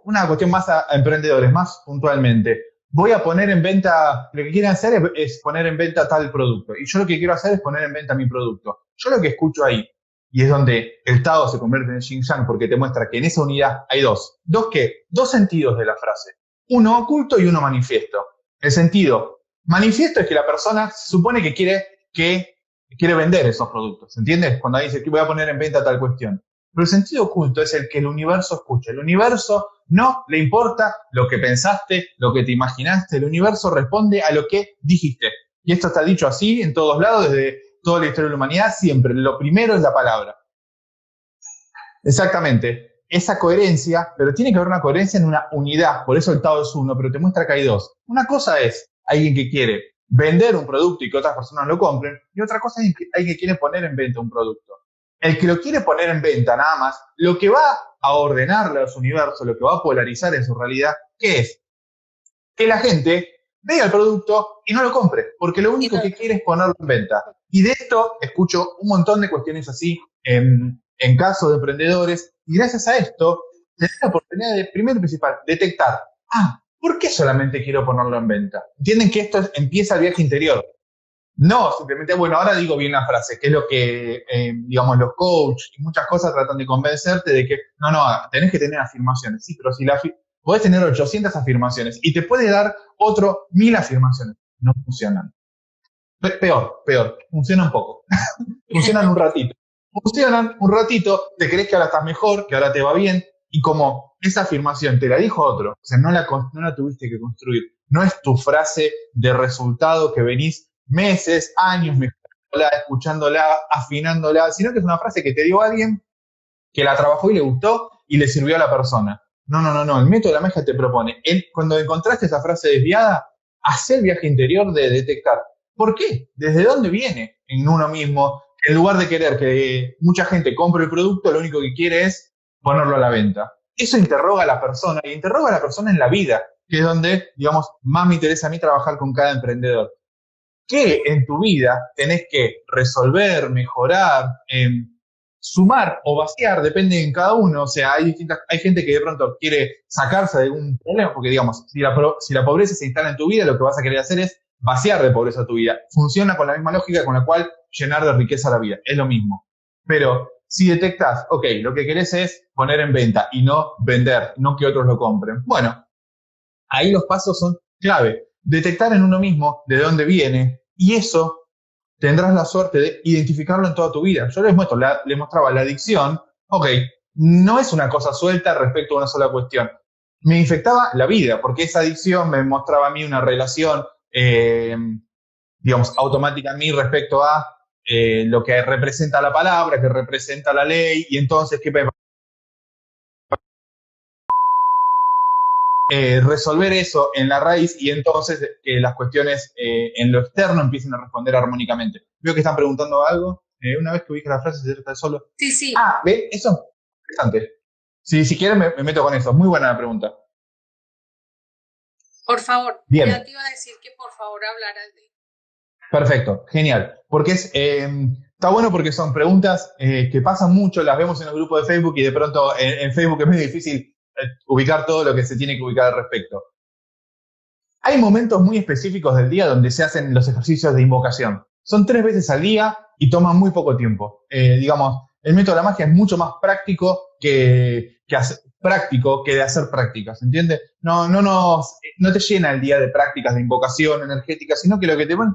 una cuestión más a emprendedores, más puntualmente. Voy a poner en venta, lo que quieren hacer es poner en venta tal producto. Y yo lo que quiero hacer es poner en venta mi producto. Yo lo que escucho ahí, y es donde el Tao se convierte en el Yin-Yang, porque te muestra que en esa unidad hay dos. ¿Dos qué? Dos sentidos de la frase. Uno oculto y uno manifiesto. El sentido manifiesto es que la persona se supone que quiere vender esos productos. ¿Entiendes? Cuando dice que voy a poner en venta tal cuestión. Pero el sentido oculto es el que el universo escucha. El universo no le importa lo que pensaste, lo que te imaginaste. El universo responde a lo que dijiste. Y esto está dicho así en todos lados, desde toda la historia de la humanidad, siempre. Lo primero es la palabra. Exactamente. Esa coherencia, pero tiene que haber una coherencia en una unidad. Por eso el Tao es uno, pero te muestra que hay dos. Una cosa es alguien que quiere vender un producto y que otras personas lo compren. Y otra cosa es alguien que quiere poner en venta un producto. El que lo quiere poner en venta nada más, lo que va a ordenarle a su universo, lo que va a polarizar en su realidad, ¿qué es? Que la gente vea el producto y no lo compre, porque lo único que quiere es ponerlo en venta. Y de esto escucho un montón de cuestiones así en casos de emprendedores, y gracias a esto, tenés la oportunidad de, primero y principal, detectar, ¿por qué solamente quiero ponerlo en venta? Entienden que esto empieza el viaje interior. No, simplemente, bueno, ahora digo bien la frase, que es lo que, digamos, los coaches y muchas cosas tratan de convencerte de que, no, tenés que tener afirmaciones. Sí, pero si podés tener 800 afirmaciones y te puede dar 1000 afirmaciones. No funcionan. Peor, funcionan poco. Funcionan un ratito. Te crees que ahora estás mejor, que ahora te va bien, y como esa afirmación te la dijo otro, o sea, no la tuviste que construir. No es tu frase de resultado que venís meses, años mejorándola, escuchándola, afinándola, sino que es una frase que te dio alguien que la trabajó y le gustó y le sirvió a la persona. No. El método de la magia te propone, cuando encontraste esa frase desviada, haz el viaje interior de detectar. ¿Por qué? ¿Desde dónde viene en uno mismo? En lugar de querer que mucha gente compre el producto, lo único que quiere es ponerlo a la venta. Eso interroga a la persona, y interroga a la persona en la vida, que es donde, digamos, más me interesa a mí trabajar con cada emprendedor. ¿Qué en tu vida tenés que resolver, mejorar, sumar o vaciar? Depende en cada uno. O sea, hay gente que de pronto quiere sacarse de algún problema, porque digamos, si la pobreza se instala en tu vida, lo que vas a querer hacer es vaciar de pobreza tu vida. Funciona con la misma lógica con la cual llenar de riqueza la vida. Es lo mismo. Pero si detectás, ok, lo que querés es poner en venta y no vender, no que otros lo compren. Bueno, ahí los pasos son clave. Detectar en uno mismo de dónde viene, y eso tendrás la suerte de identificarlo en toda tu vida. Yo les mostraba la adicción, ok, no es una cosa suelta respecto a una sola cuestión. me infectaba la vida, porque esa adicción me mostraba a mí una relación, digamos, automática a mí respecto a lo que representa la palabra, que representa la ley, y entonces, ¿qué me resolver eso en la raíz y entonces que las cuestiones en lo externo empiecen a responder armónicamente? Veo que están preguntando algo. Una vez que ubicas la frase, se trata solo. Sí, sí. Ah, ¿ven? Eso es interesante. Si quieren, me meto con eso. Muy buena la pregunta. Por favor. Bien. Ya te iba a decir que por favor hablaras de... Perfecto, genial. Porque está bueno porque son preguntas que pasan mucho, las vemos en el grupo de Facebook y de pronto en Facebook es muy difícil ubicar todo lo que se tiene que ubicar al respecto. Hay momentos muy específicos del día donde se hacen los ejercicios de invocación. Son 3 veces al día y toman muy poco tiempo. Digamos, el método de la magia es mucho más práctico que de hacer prácticas, ¿entiendes? No te llena el día de prácticas de invocación energética, sino que lo que te van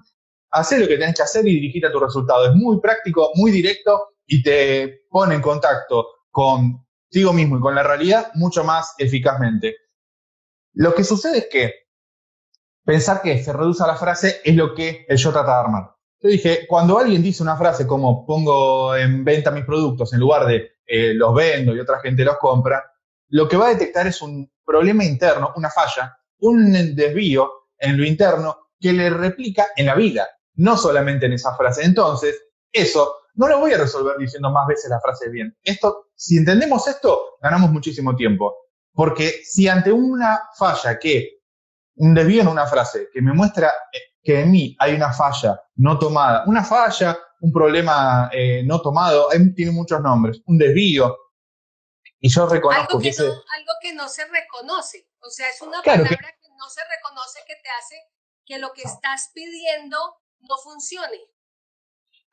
a hacer lo que tenés que hacer y dirigirte a tu resultado. Es muy práctico, muy directo y te pone en contacto contigo mismo y con la realidad mucho más eficazmente. Lo que sucede es que pensar que se reduce a la frase es lo que el yo trata de armar. Yo dije, cuando alguien dice una frase como pongo en venta mis productos en lugar de los vendo y otra gente los compra, lo que va a detectar es un problema interno, una falla, un desvío en lo interno que le replica en la vida, no solamente en esa frase. Entonces, eso no lo voy a resolver diciendo más veces la frase bien. Si entendemos esto, ganamos muchísimo tiempo. Porque si ante una falla un desvío en una frase que me muestra que en mí hay una falla no tomada, un problema no tomado, tiene muchos nombres, un desvío, y yo reconozco algo que no se reconoce, o sea, es una palabra que no se reconoce, que te hace que lo que estás pidiendo no funcione.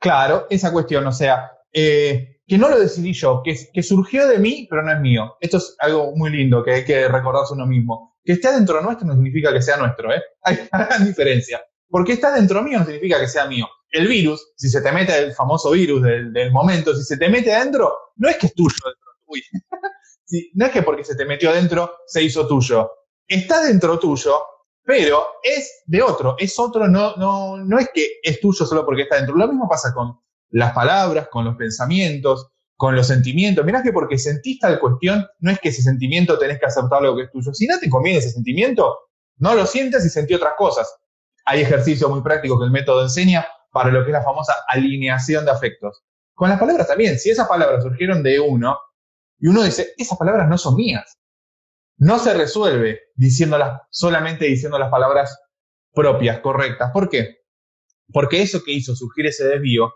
Claro, esa cuestión, o sea, que no lo decidí yo, que surgió de mí, pero no es mío. Esto es algo muy lindo que hay que recordarse uno mismo. Que esté adentro nuestro no significa que sea nuestro, ¿eh? Hay una gran diferencia. Porque está dentro mío no significa que sea mío. El virus, si se te mete el famoso virus del momento, si se te mete adentro, no es que es tuyo dentro. Uy. Sí, no es que porque se te metió adentro se hizo tuyo. Está dentro tuyo, pero es de otro. Es otro, no es que es tuyo solo porque está dentro. Lo mismo pasa con las palabras, con los pensamientos, con los sentimientos. Mirá que porque sentís tal cuestión, no es que ese sentimiento tenés que aceptar lo que es tuyo. Si no te conviene ese sentimiento, no lo sientes y sentí otras cosas. Hay ejercicios muy prácticos que el método enseña para lo que es la famosa alineación de afectos. Con las palabras también, si esas palabras surgieron de uno, y uno dice, esas palabras no son mías. No se resuelve solamente diciendo las palabras propias, correctas. ¿Por qué? Porque eso que hizo surgir ese desvío,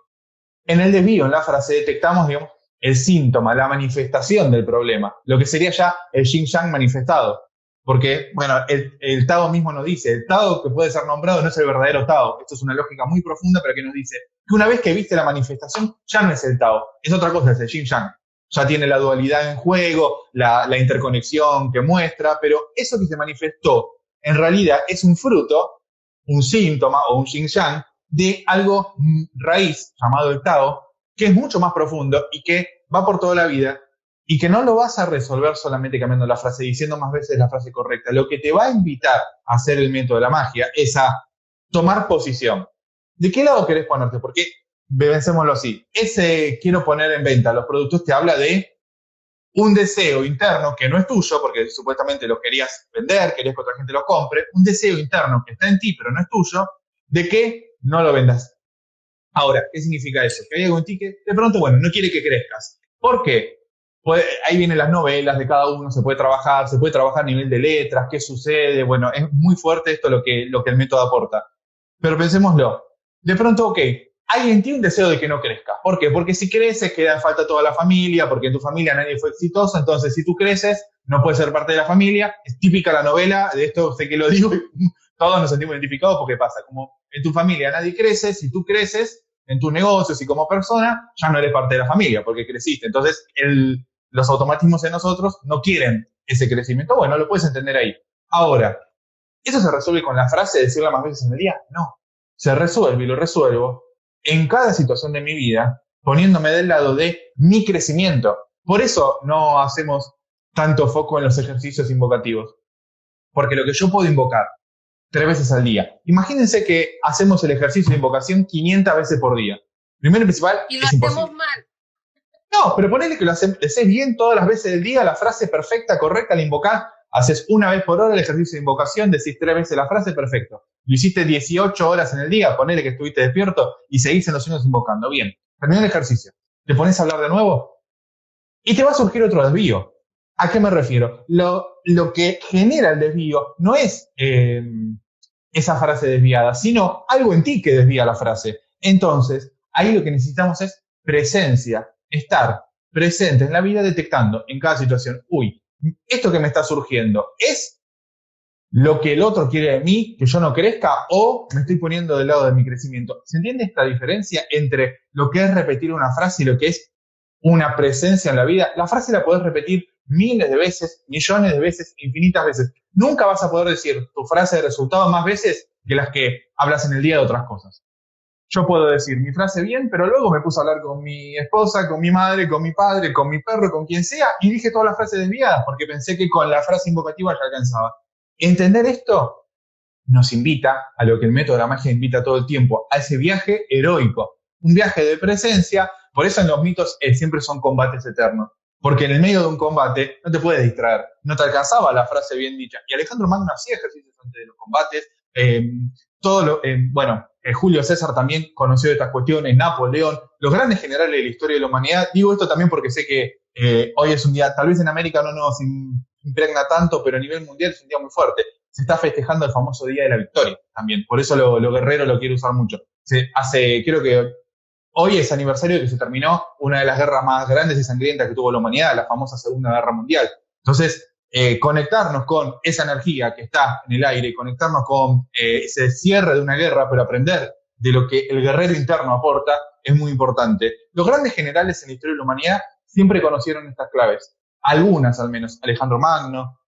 en el desvío, en la frase, detectamos, digamos, el síntoma, la manifestación del problema, lo que sería ya el yin-yang manifestado. Porque, bueno, el Tao mismo nos dice, el Tao que puede ser nombrado no es el verdadero Tao. Esto es una lógica muy profunda, pero que nos dice que una vez que viste la manifestación, ya no es el Tao, es otra cosa, es el yin-yang. Ya tiene la dualidad en juego, la interconexión que muestra, pero eso que se manifestó en realidad es un fruto, un síntoma o un yin-yang de algo raíz llamado el Tao, que es mucho más profundo y que va por toda la vida y que no lo vas a resolver solamente cambiando la frase, diciendo más veces la frase correcta. Lo que te va a invitar a hacer el método de la magia es a tomar posición. ¿De qué lado querés ponerte? Porque pensémoslo así, ese quiero poner en venta los productos te habla de un deseo interno que no es tuyo, porque supuestamente los querías vender, querías que otra gente los compre, un deseo interno que está en ti pero no es tuyo, de que no lo vendas. Ahora, ¿qué significa eso? Que hay algo en ti que de pronto, bueno, no quiere que crezcas. ¿Por qué? Pues ahí vienen las novelas de cada uno, se puede trabajar a nivel de letras, qué sucede, bueno, es muy fuerte esto lo que el método aporta. Pero pensémoslo, de pronto, ok, hay en ti un deseo de que no crezcas. ¿Por qué? Porque si creces queda en falta toda la familia, porque en tu familia nadie fue exitoso, entonces si tú creces no puedes ser parte de la familia. Es típica la novela, de esto sé que lo digo, todos nos sentimos identificados porque pasa, como en tu familia nadie crece, si tú creces en tus negocios y como persona, ya no eres parte de la familia porque creciste. Entonces los automatismos en nosotros no quieren ese crecimiento. Bueno, lo puedes entender ahí. Ahora, ¿eso se resuelve con la frase de decirla más veces en el día? No. Se resuelve y lo resuelvo en cada situación de mi vida, poniéndome del lado de mi crecimiento. Por eso no hacemos tanto foco en los ejercicios invocativos? Porque lo que yo puedo invocar 3 veces al día. Imagínense que hacemos el ejercicio de invocación 500 veces por día. Primero y principal, Y lo es hacemos imposible. mal. No, pero ponele que lo haces bien todas las veces del día, la frase perfecta, correcta, la invocás, haces una vez por hora el ejercicio de invocación, decís 3 veces la frase, perfecto. Lo hiciste 18 horas en el día, ponele que estuviste despierto y seguís en los sueños invocando. Bien, terminó el ejercicio. Te pones a hablar de nuevo y te va a surgir otro desvío. ¿A qué me refiero? Lo que genera el desvío no es esa frase desviada, sino algo en ti que desvía la frase. Entonces, ahí lo que necesitamos es presencia, estar presente en la vida detectando en cada situación, uy, esto que me está surgiendo, ¿es lo que el otro quiere de mí, que yo no crezca, o me estoy poniendo del lado de mi crecimiento? ¿Se entiende esta diferencia entre lo que es repetir una frase y lo que es una presencia en la vida? La frase la podés repetir miles de veces, millones de veces, infinitas veces. Nunca vas a poder decir tu frase de resultado más veces que las que hablas en el día de otras cosas. Yo puedo decir mi frase bien, pero luego me puse a hablar con mi esposa, con mi madre, con mi padre, con mi perro, con quien sea, y dije todas las frases desviadas porque pensé que con la frase invocativa ya alcanzaba. Entender esto nos invita a lo que el método de la magia invita todo el tiempo, a ese viaje heroico, un viaje de presencia. Por eso en los mitos siempre son combates eternos, porque en el medio de un combate no te puedes distraer, no te alcanzaba la frase bien dicha. Y Alejandro Magno hacía ejercicios antes de los combates, Julio César también conoció estas cuestiones, Napoleón, los grandes generales de la historia de la humanidad. Digo esto también porque sé que hoy es un día, tal vez en América no nos impregna tanto, pero a nivel mundial es un día muy fuerte. Se está festejando el famoso Día de la Victoria también, por eso lo guerrero lo quiero usar mucho. Creo que hoy es aniversario de que se terminó una de las guerras más grandes y sangrientas que tuvo la humanidad, la famosa Segunda Guerra Mundial. Entonces, conectarnos con esa energía que está en el aire, conectarnos con ese cierre de una guerra, pero aprender de lo que el guerrero interno aporta, es muy importante. Los grandes generales en la historia de la humanidad siempre conocieron estas claves. Algunas, al menos. Alejandro Magno,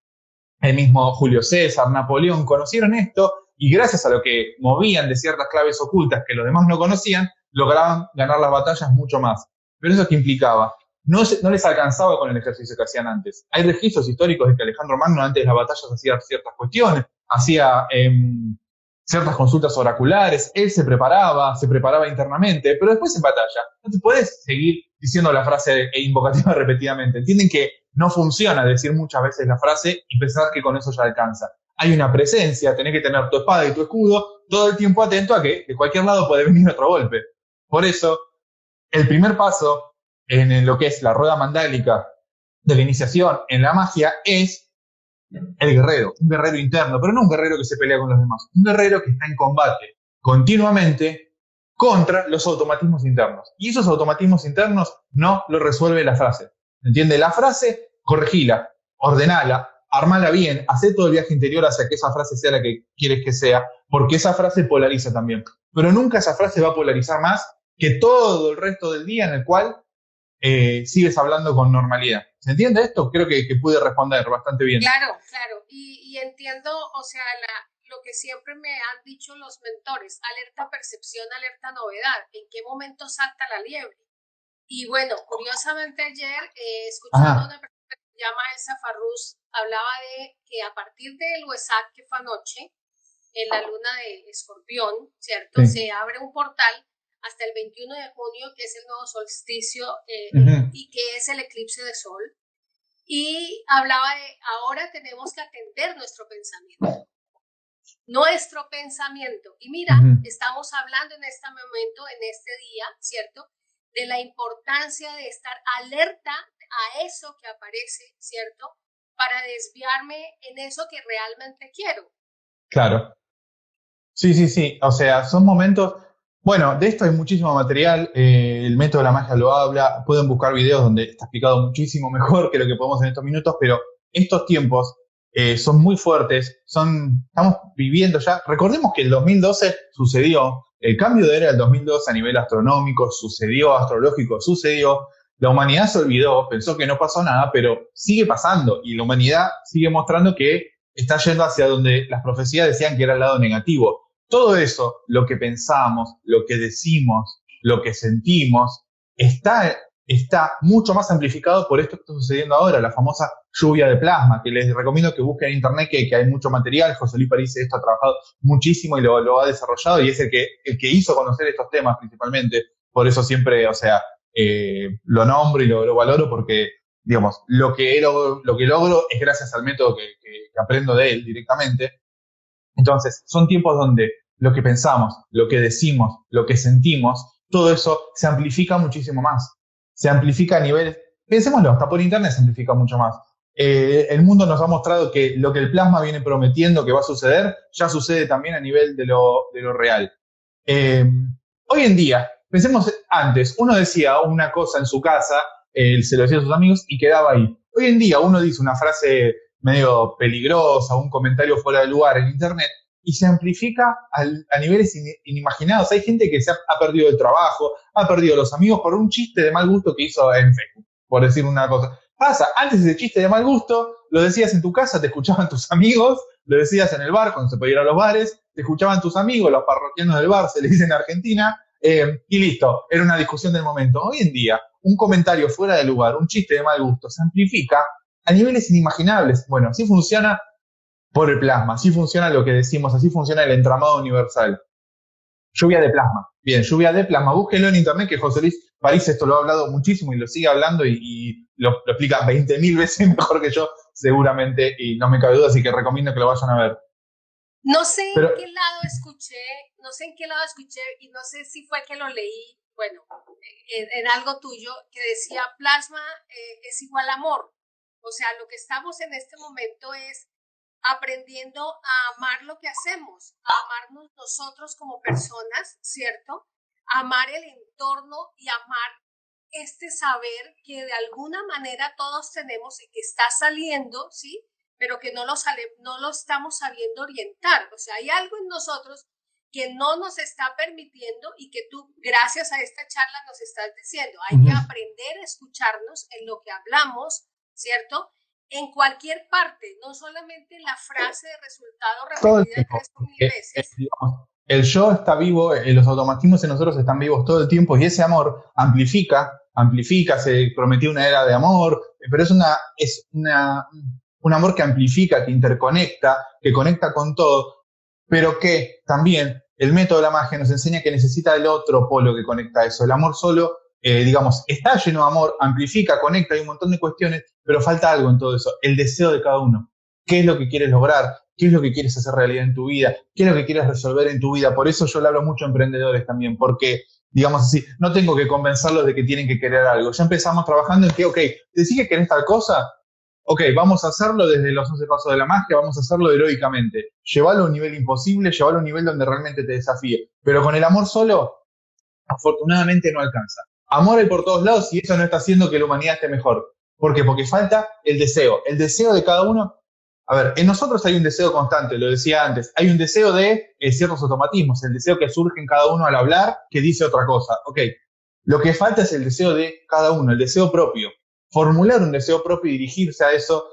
el mismo Julio César, Napoleón, conocieron esto y gracias a lo que movían de ciertas claves ocultas que los demás no conocían, lograban ganar las batallas mucho más. Pero eso que implicaba, no les alcanzaba con el ejercicio que hacían antes. Hay registros históricos de que Alejandro Magno antes de las batallas hacía ciertas cuestiones, hacía ciertas consultas oraculares, él se preparaba internamente, pero después en batalla no te puedes seguir diciendo la frase invocativa repetidamente. Entienden que no funciona decir muchas veces la frase y pensar que con eso ya alcanza. Hay una presencia, tenés que tener tu espada y tu escudo todo el tiempo atento a que de cualquier lado puede venir otro golpe. Por eso, el primer paso en lo que es la rueda mandálica de la iniciación en la magia es el guerrero, un guerrero interno, pero no un guerrero que se pelea con los demás, un guerrero que está en combate continuamente contra los automatismos internos. Y esos automatismos internos no lo resuelve la frase. ¿Entiende? La frase, corregila, ordenala, armala bien, hacé todo el viaje interior hacia que esa frase sea la que quieres que sea, porque esa frase polariza también. Pero nunca esa frase va a polarizar más que todo el resto del día en el cual sigues hablando con normalidad. ¿Se entiende esto? Creo que pude responder bastante bien. Claro, claro. Y entiendo, o sea, lo que siempre me han dicho los mentores, alerta percepción, alerta novedad. ¿En qué momento salta la liebre? Y bueno, curiosamente ayer, escuchando a una persona que se llama Elsa Farrús, hablaba de que a partir del Huesac, que fue anoche, en la luna de Escorpión, ¿cierto? Sí. Se abre un portal hasta el 21 de junio, que es el nuevo solsticio y que es el eclipse de sol. Y hablaba de, ahora tenemos que atender nuestro pensamiento. Nuestro pensamiento. Y mira, estamos hablando en este momento, en este día, ¿cierto? De la importancia de estar alerta a eso que aparece, ¿cierto? Para desviarme en eso que realmente quiero. Claro. Sí. O sea, son momentos... Bueno, de esto hay muchísimo material, el método de la magia lo habla, pueden buscar videos donde está explicado muchísimo mejor que lo que podemos en estos minutos, pero estos tiempos son muy fuertes, estamos viviendo ya, recordemos que el 2012 sucedió, el cambio de era del 2012 a nivel astronómico sucedió, astrológico sucedió, la humanidad se olvidó, pensó que no pasó nada, pero sigue pasando y la humanidad sigue mostrando que está yendo hacia donde las profecías decían que era el lado negativo. Todo eso, lo que pensamos, lo que decimos, lo que sentimos, está está mucho más amplificado por esto que está sucediendo ahora, la famosa lluvia de plasma, que les recomiendo que busquen en internet, que hay mucho material. José Luis París esto ha trabajado muchísimo y lo ha desarrollado, y es el que hizo conocer estos temas principalmente. Por eso siempre, o sea, lo nombro y lo valoro, porque, digamos, lo que logro es gracias al método que aprendo de él directamente. Entonces, son tiempos donde lo que pensamos, lo que decimos, lo que sentimos, todo eso se amplifica muchísimo más. Se amplifica a niveles, pensémoslo, hasta por internet se amplifica mucho más. El mundo nos ha mostrado que lo que el plasma viene prometiendo que va a suceder, ya sucede también a nivel de lo real. Hoy en día, pensemos antes, uno decía una cosa en su casa, se lo decía a sus amigos y quedaba ahí. Hoy en día uno dice una frase medio peligrosa, un comentario fuera de lugar en internet, y se amplifica a niveles inimaginados. Hay gente que ha perdido el trabajo, ha perdido los amigos por un chiste de mal gusto que hizo en Facebook, por decir una cosa. Pasa, antes ese chiste de mal gusto lo decías en tu casa, te escuchaban tus amigos, lo decías en el bar cuando se podía ir a los bares, te escuchaban tus amigos, los parroquianos del bar, se le dice en Argentina, y listo, era una discusión del momento. Hoy en día, un comentario fuera de lugar, un chiste de mal gusto, se amplifica a niveles inimaginables. Bueno, así funciona por el plasma, así funciona lo que decimos, así funciona el entramado universal. Lluvia de plasma. Bien, lluvia de plasma. Búsquenlo en internet, que José Luis París esto lo ha hablado muchísimo y lo sigue hablando, y lo explica 20.000 veces mejor que yo, seguramente, y no me cabe duda, así que recomiendo que lo vayan a ver. No sé en qué lado escuché, y no sé si fue que lo leí, bueno, en algo tuyo, que decía plasma es igual a amor. O sea, lo que estamos en este momento es aprendiendo a amar lo que hacemos, a amarnos nosotros como personas, ¿cierto? Amar el entorno y amar este saber que de alguna manera todos tenemos y que está saliendo, ¿sí? Pero que no lo estamos sabiendo orientar. O sea, hay algo en nosotros que no nos está permitiendo, y que tú, gracias a esta charla, nos estás diciendo. Hay que aprender a escucharnos en lo que hablamos, ¿cierto? En cualquier parte, no solamente la frase de resultado repetida 3.000 veces. El yo está vivo, los automatismos en nosotros están vivos todo el tiempo, y ese amor amplifica, se prometió una era de amor, pero es un amor que amplifica, que interconecta, que conecta con todo, pero que también el método de la magia nos enseña que necesita el otro polo que conecta eso. El amor solo, digamos, está lleno de amor, amplifica, conecta, hay un montón de cuestiones, pero falta algo en todo eso, el deseo de cada uno. ¿Qué es lo que quieres lograr? ¿Qué es lo que quieres hacer realidad en tu vida? ¿Qué es lo que quieres resolver en tu vida? Por eso yo le hablo mucho a emprendedores también, porque, digamos así, no tengo que convencerlos de que tienen que querer algo. Ya empezamos trabajando en que, ok, ¿decís que querés tal cosa? Ok, vamos a hacerlo desde los 11 pasos de la magia, vamos a hacerlo heroicamente. Llevalo a un nivel imposible, llevalo a un nivel donde realmente te desafíe. Pero con el amor solo, afortunadamente no alcanza. Amor hay por todos lados, y eso no está haciendo que la humanidad esté mejor. ¿Por qué? Porque falta el deseo de cada uno. A ver, en nosotros hay un deseo constante, lo decía antes, hay un deseo de ciertos automatismos, el deseo que surge en cada uno al hablar, que dice otra cosa. Ok, lo que falta es el deseo de cada uno, el deseo propio. Formular un deseo propio y dirigirse a eso,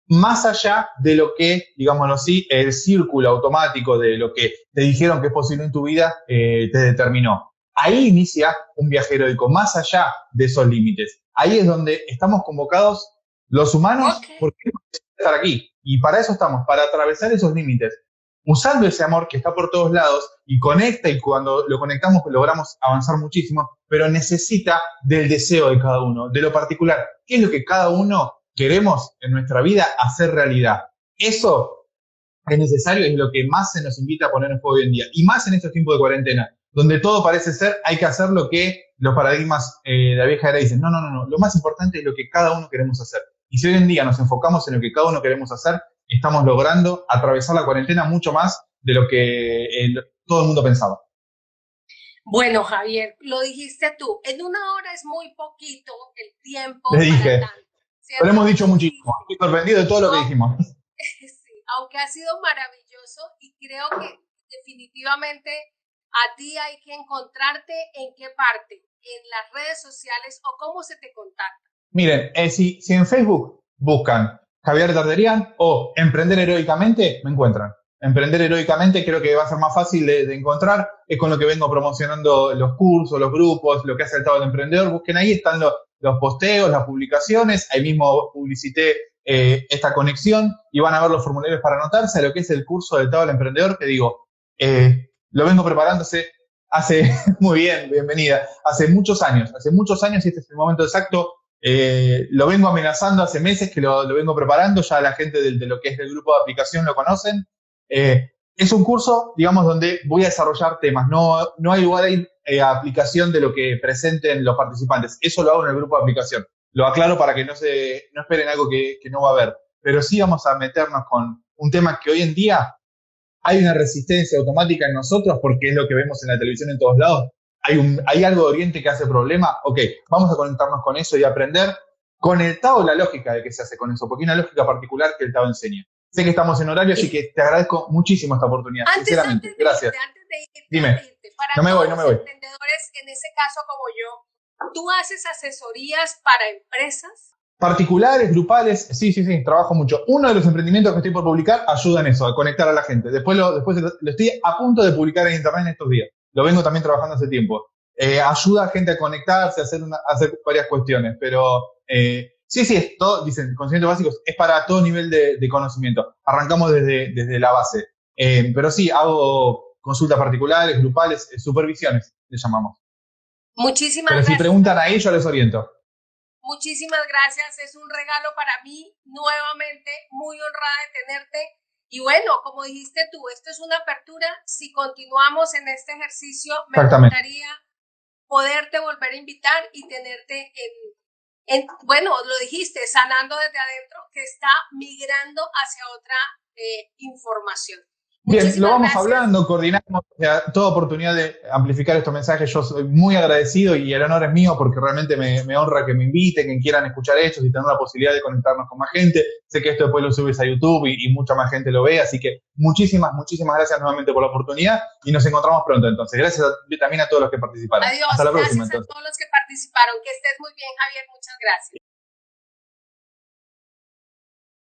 más allá de lo que, digámoslo así, el círculo automático de lo que te dijeron que es posible en tu vida te determinó. Ahí inicia un viaje heroico, más allá de esos límites. Ahí es donde estamos convocados los humanos, porque estar aquí. Y para eso estamos, para atravesar esos límites, usando ese amor que está por todos lados y conecta, y cuando lo conectamos logramos avanzar muchísimo, pero necesita del deseo de cada uno, de lo particular. ¿Qué es lo que cada uno queremos en nuestra vida hacer realidad? Eso es necesario, es lo que más se nos invita a poner en juego hoy en día, y más en estos tiempos de cuarentena, donde todo parece ser, hay que hacer lo que los paradigmas de la vieja era dicen. No, lo más importante es lo que cada uno queremos hacer. Y si hoy en día nos enfocamos en lo que cada uno queremos hacer, estamos logrando atravesar la cuarentena mucho más de lo que todo el mundo pensaba. Bueno, Javier, lo dijiste tú. En una hora es muy poquito el tiempo. Le dije, pero hemos dicho muchísimo. Estoy sorprendido de todo lo que dijimos. Sí, aunque ha sido maravilloso, y creo que definitivamente a ti hay que encontrarte en qué parte, en las redes sociales, o cómo se te contacta. Miren, si en Facebook buscan Javier Tarderian o Emprender Heroicamente, me encuentran. Emprender Heroicamente creo que va a ser más fácil de encontrar. Es con lo que vengo promocionando los cursos, los grupos, lo que hace el Tao del Emprendedor. Busquen ahí, están los posteos, las publicaciones, ahí mismo publicité esta conexión y van a ver los formularios para anotarse a lo que es el curso del Tao del Emprendedor, que digo, lo vengo preparándose hace, muy bien, bienvenida, hace muchos años y este es el momento exacto. Lo vengo amenazando hace meses que lo vengo preparando, ya la gente de lo que es el grupo de aplicación lo conocen. Es un curso, digamos, donde voy a desarrollar temas, no hay lugar a aplicación de lo que presenten los participantes, eso lo hago en el grupo de aplicación. Lo aclaro para que no esperen algo que no va a haber, pero sí vamos a meternos con un tema que hoy en día hay una resistencia automática en nosotros porque es lo que vemos en la televisión en todos lados. Hay algo de Oriente que hace problema. Ok, vamos a conectarnos con eso y aprender con el Tao la lógica de qué se hace con eso, porque hay una lógica particular que el Tao enseña. Sé que estamos en horario, así que te agradezco muchísimo esta oportunidad, sinceramente. Gracias. Dime, para no me voy. emprendedores, en ese caso como yo, ¿tú haces asesorías para empresas? Particulares, grupales, sí, trabajo mucho. Uno de los emprendimientos que estoy por publicar ayuda en eso, a conectar a la gente. Después lo estoy a punto de publicar en internet en estos días. Lo vengo también trabajando hace tiempo. Ayuda a gente a conectarse, a hacer varias cuestiones, pero sí, es todo, dicen, conocimientos básicos, es para todo nivel de conocimiento. Arrancamos desde la base. Pero sí, hago consultas particulares, grupales, supervisiones, le llamamos. Muchísimas gracias. Pero si preguntan ahí, yo les oriento. Muchísimas gracias, es un regalo para mí, nuevamente, muy honrada de tenerte. Y bueno, como dijiste tú, esto es una apertura. Si continuamos en este ejercicio, me gustaría poderte volver a invitar y tenerte bueno, lo dijiste, sanando desde adentro, que está migrando hacia otra información. Bien, lo vamos hablando, coordinamos, toda oportunidad de amplificar estos mensajes. Yo soy muy agradecido y el honor es mío porque realmente me honra que me inviten, que quieran escuchar hechos y tener la posibilidad de conectarnos con más gente. Sé que esto después lo subes a YouTube y mucha más gente lo ve, así que muchísimas gracias nuevamente por la oportunidad y nos encontramos pronto entonces. Gracias también a todos los que participaron. Adiós, hasta la próxima. Gracias a todos los que participaron. Que estés muy bien, Javier, muchas gracias.